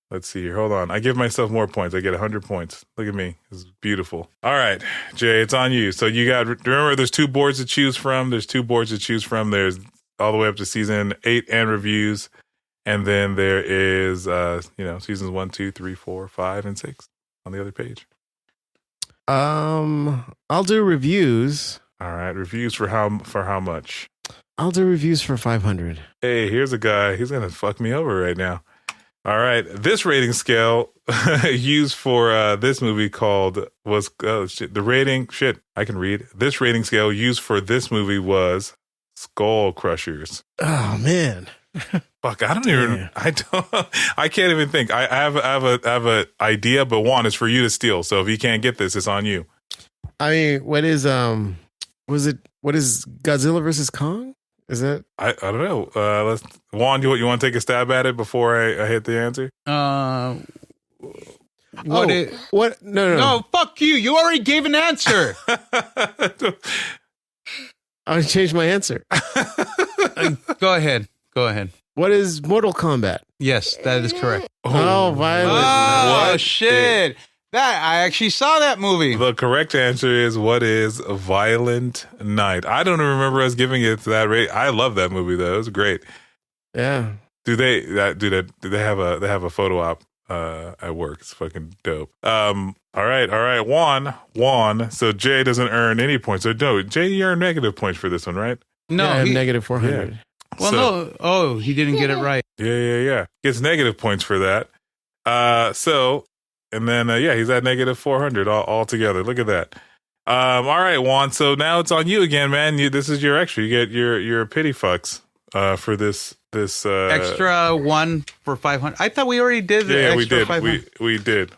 Let's see here. Hold on. I give myself more points. I get 100 points. Look at me. This is beautiful. All right, Jay, it's on you. So you got, remember, there's 2 boards to choose from. There's all the way up to season 8 and reviews. And then there is, seasons 1, 2, 3, 4, 5, and 6 on the other page. I'll do reviews. All right, reviews for how much? I'll do reviews for 500. Hey, here's a guy. He's gonna fuck me over right now. All right, this rating scale used for this movie the rating. Shit, I can read. This rating scale used for this movie was Skull Crushers. Oh man. Fuck, I can't even think. I have a idea, but Juan, it's for you to steal. So if you can't get this, it's on you. I mean, what is Godzilla versus Kong? Is that? I don't know. Juan, you want to take a stab at it before I hit the answer? What? No. No, fuck you. You already gave an answer. I'll change my answer. Go ahead. What is Mortal Kombat? Yes, that is correct. Oh, violent. Oh, What shit. That I actually saw that movie. The correct answer is what is Violent Night. I don't remember us giving it that rate. I love that movie though. It was great. Yeah. Do they have a photo op at work? It's fucking dope. All right. Juan. So Jay doesn't earn any points. So no, Jay, you earn negative points for this one, right? No, I have he, negative 400. well, So- no. Oh, he didn't get it right. Yeah. Gets negative points for that. And then he's at negative 400 all together. Look at that. All right, Juan. So now it's on you again, man. This is your extra. You get your pity fucks for this Extra one for 500. I thought we already did the Yeah, extra we 500.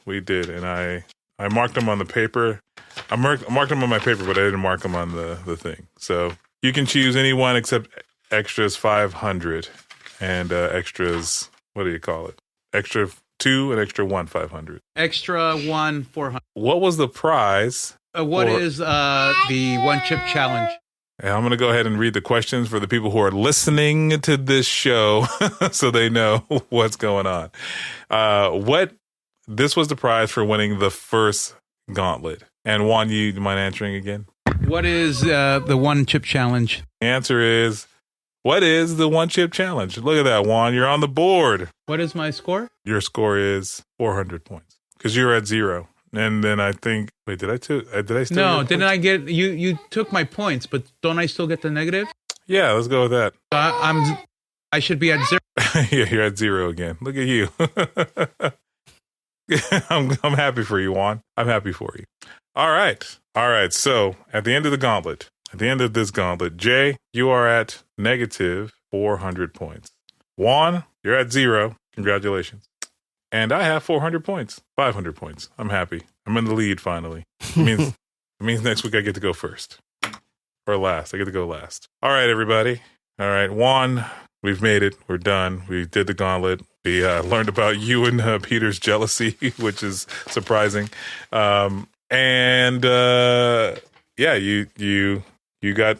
we did, and I marked them on the paper. I marked them on my paper, but I didn't mark them on the thing. So you can choose any one except extras 500, and extras, what do you call it? Extra 2 and extra 1, 500. Extra 1, 400. What was the prize? What is the one chip challenge? And I'm going to go ahead and read the questions for the people who are listening to this show so they know what's going on. This was the prize for winning the first gauntlet. And Juan, you mind answering again? What is the one chip challenge? The answer is, what is the one chip challenge? Look at that, Juan. You're on the board. What is my score? Your score is 400 points because you're at 0. And then I think, wait, did I still? No, didn't I get, you took my points, but don't I still get the negative? Yeah, let's go with that. I should be at 0. Yeah, you're at 0 again. Look at you. I'm happy for you, Juan. I'm happy for you. All right. So at the end of this gauntlet, Jay, you are at negative 400 points. Juan, you're at 0. Congratulations. And I have 400 points, 500 points. I'm happy. I'm in the lead finally. It means next week I get to go first or last. I get to go last. All right, everybody. All right, Juan, we've made it. We're done. We did the gauntlet. We learned about you and Peter's jealousy, which is surprising. Yeah, you got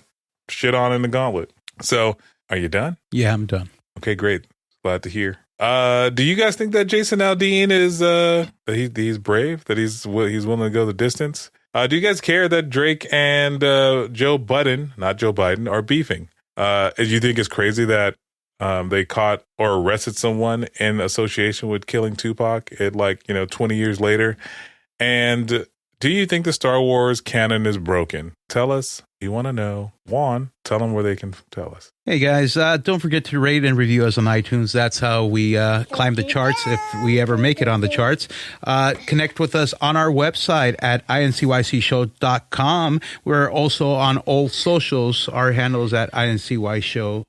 shit on in the gauntlet. So, are you done? Yeah, I'm done. Okay, great. Glad to hear. Do you guys think that Jason Aldean is that he's brave, that he's willing to go the distance? Do you guys care that Drake and Joe Budden, not Joe Biden, are beefing? Do you think it's crazy that they caught or arrested someone in association with killing Tupac at 20 years later? And do you think the Star Wars canon is broken? Tell us. You want to know. Juan, tell them where they can tell us. Hey, guys, don't forget to rate and review us on iTunes. That's how we climb the charts if we ever make it on the charts. Connect with us on our website at INCYCSHOW.com. We're also on all socials. Our handle is at INCYShow.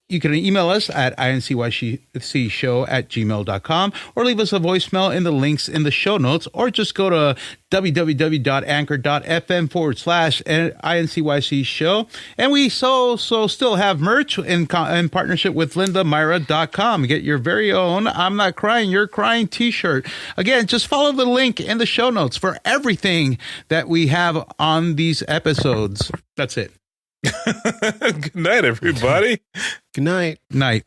You can email us at incycshow@gmail.com or leave us a voicemail in the links in the show notes, or just go to www.anchor.fm/INCYCShow. And we so still have merch in partnership with LindaMyra.com. Get your very own I'm Not Crying, You're Crying t-shirt. Again, just follow the link in the show notes for everything that we have on these episodes. That's it. Good night, everybody. Good night. Night.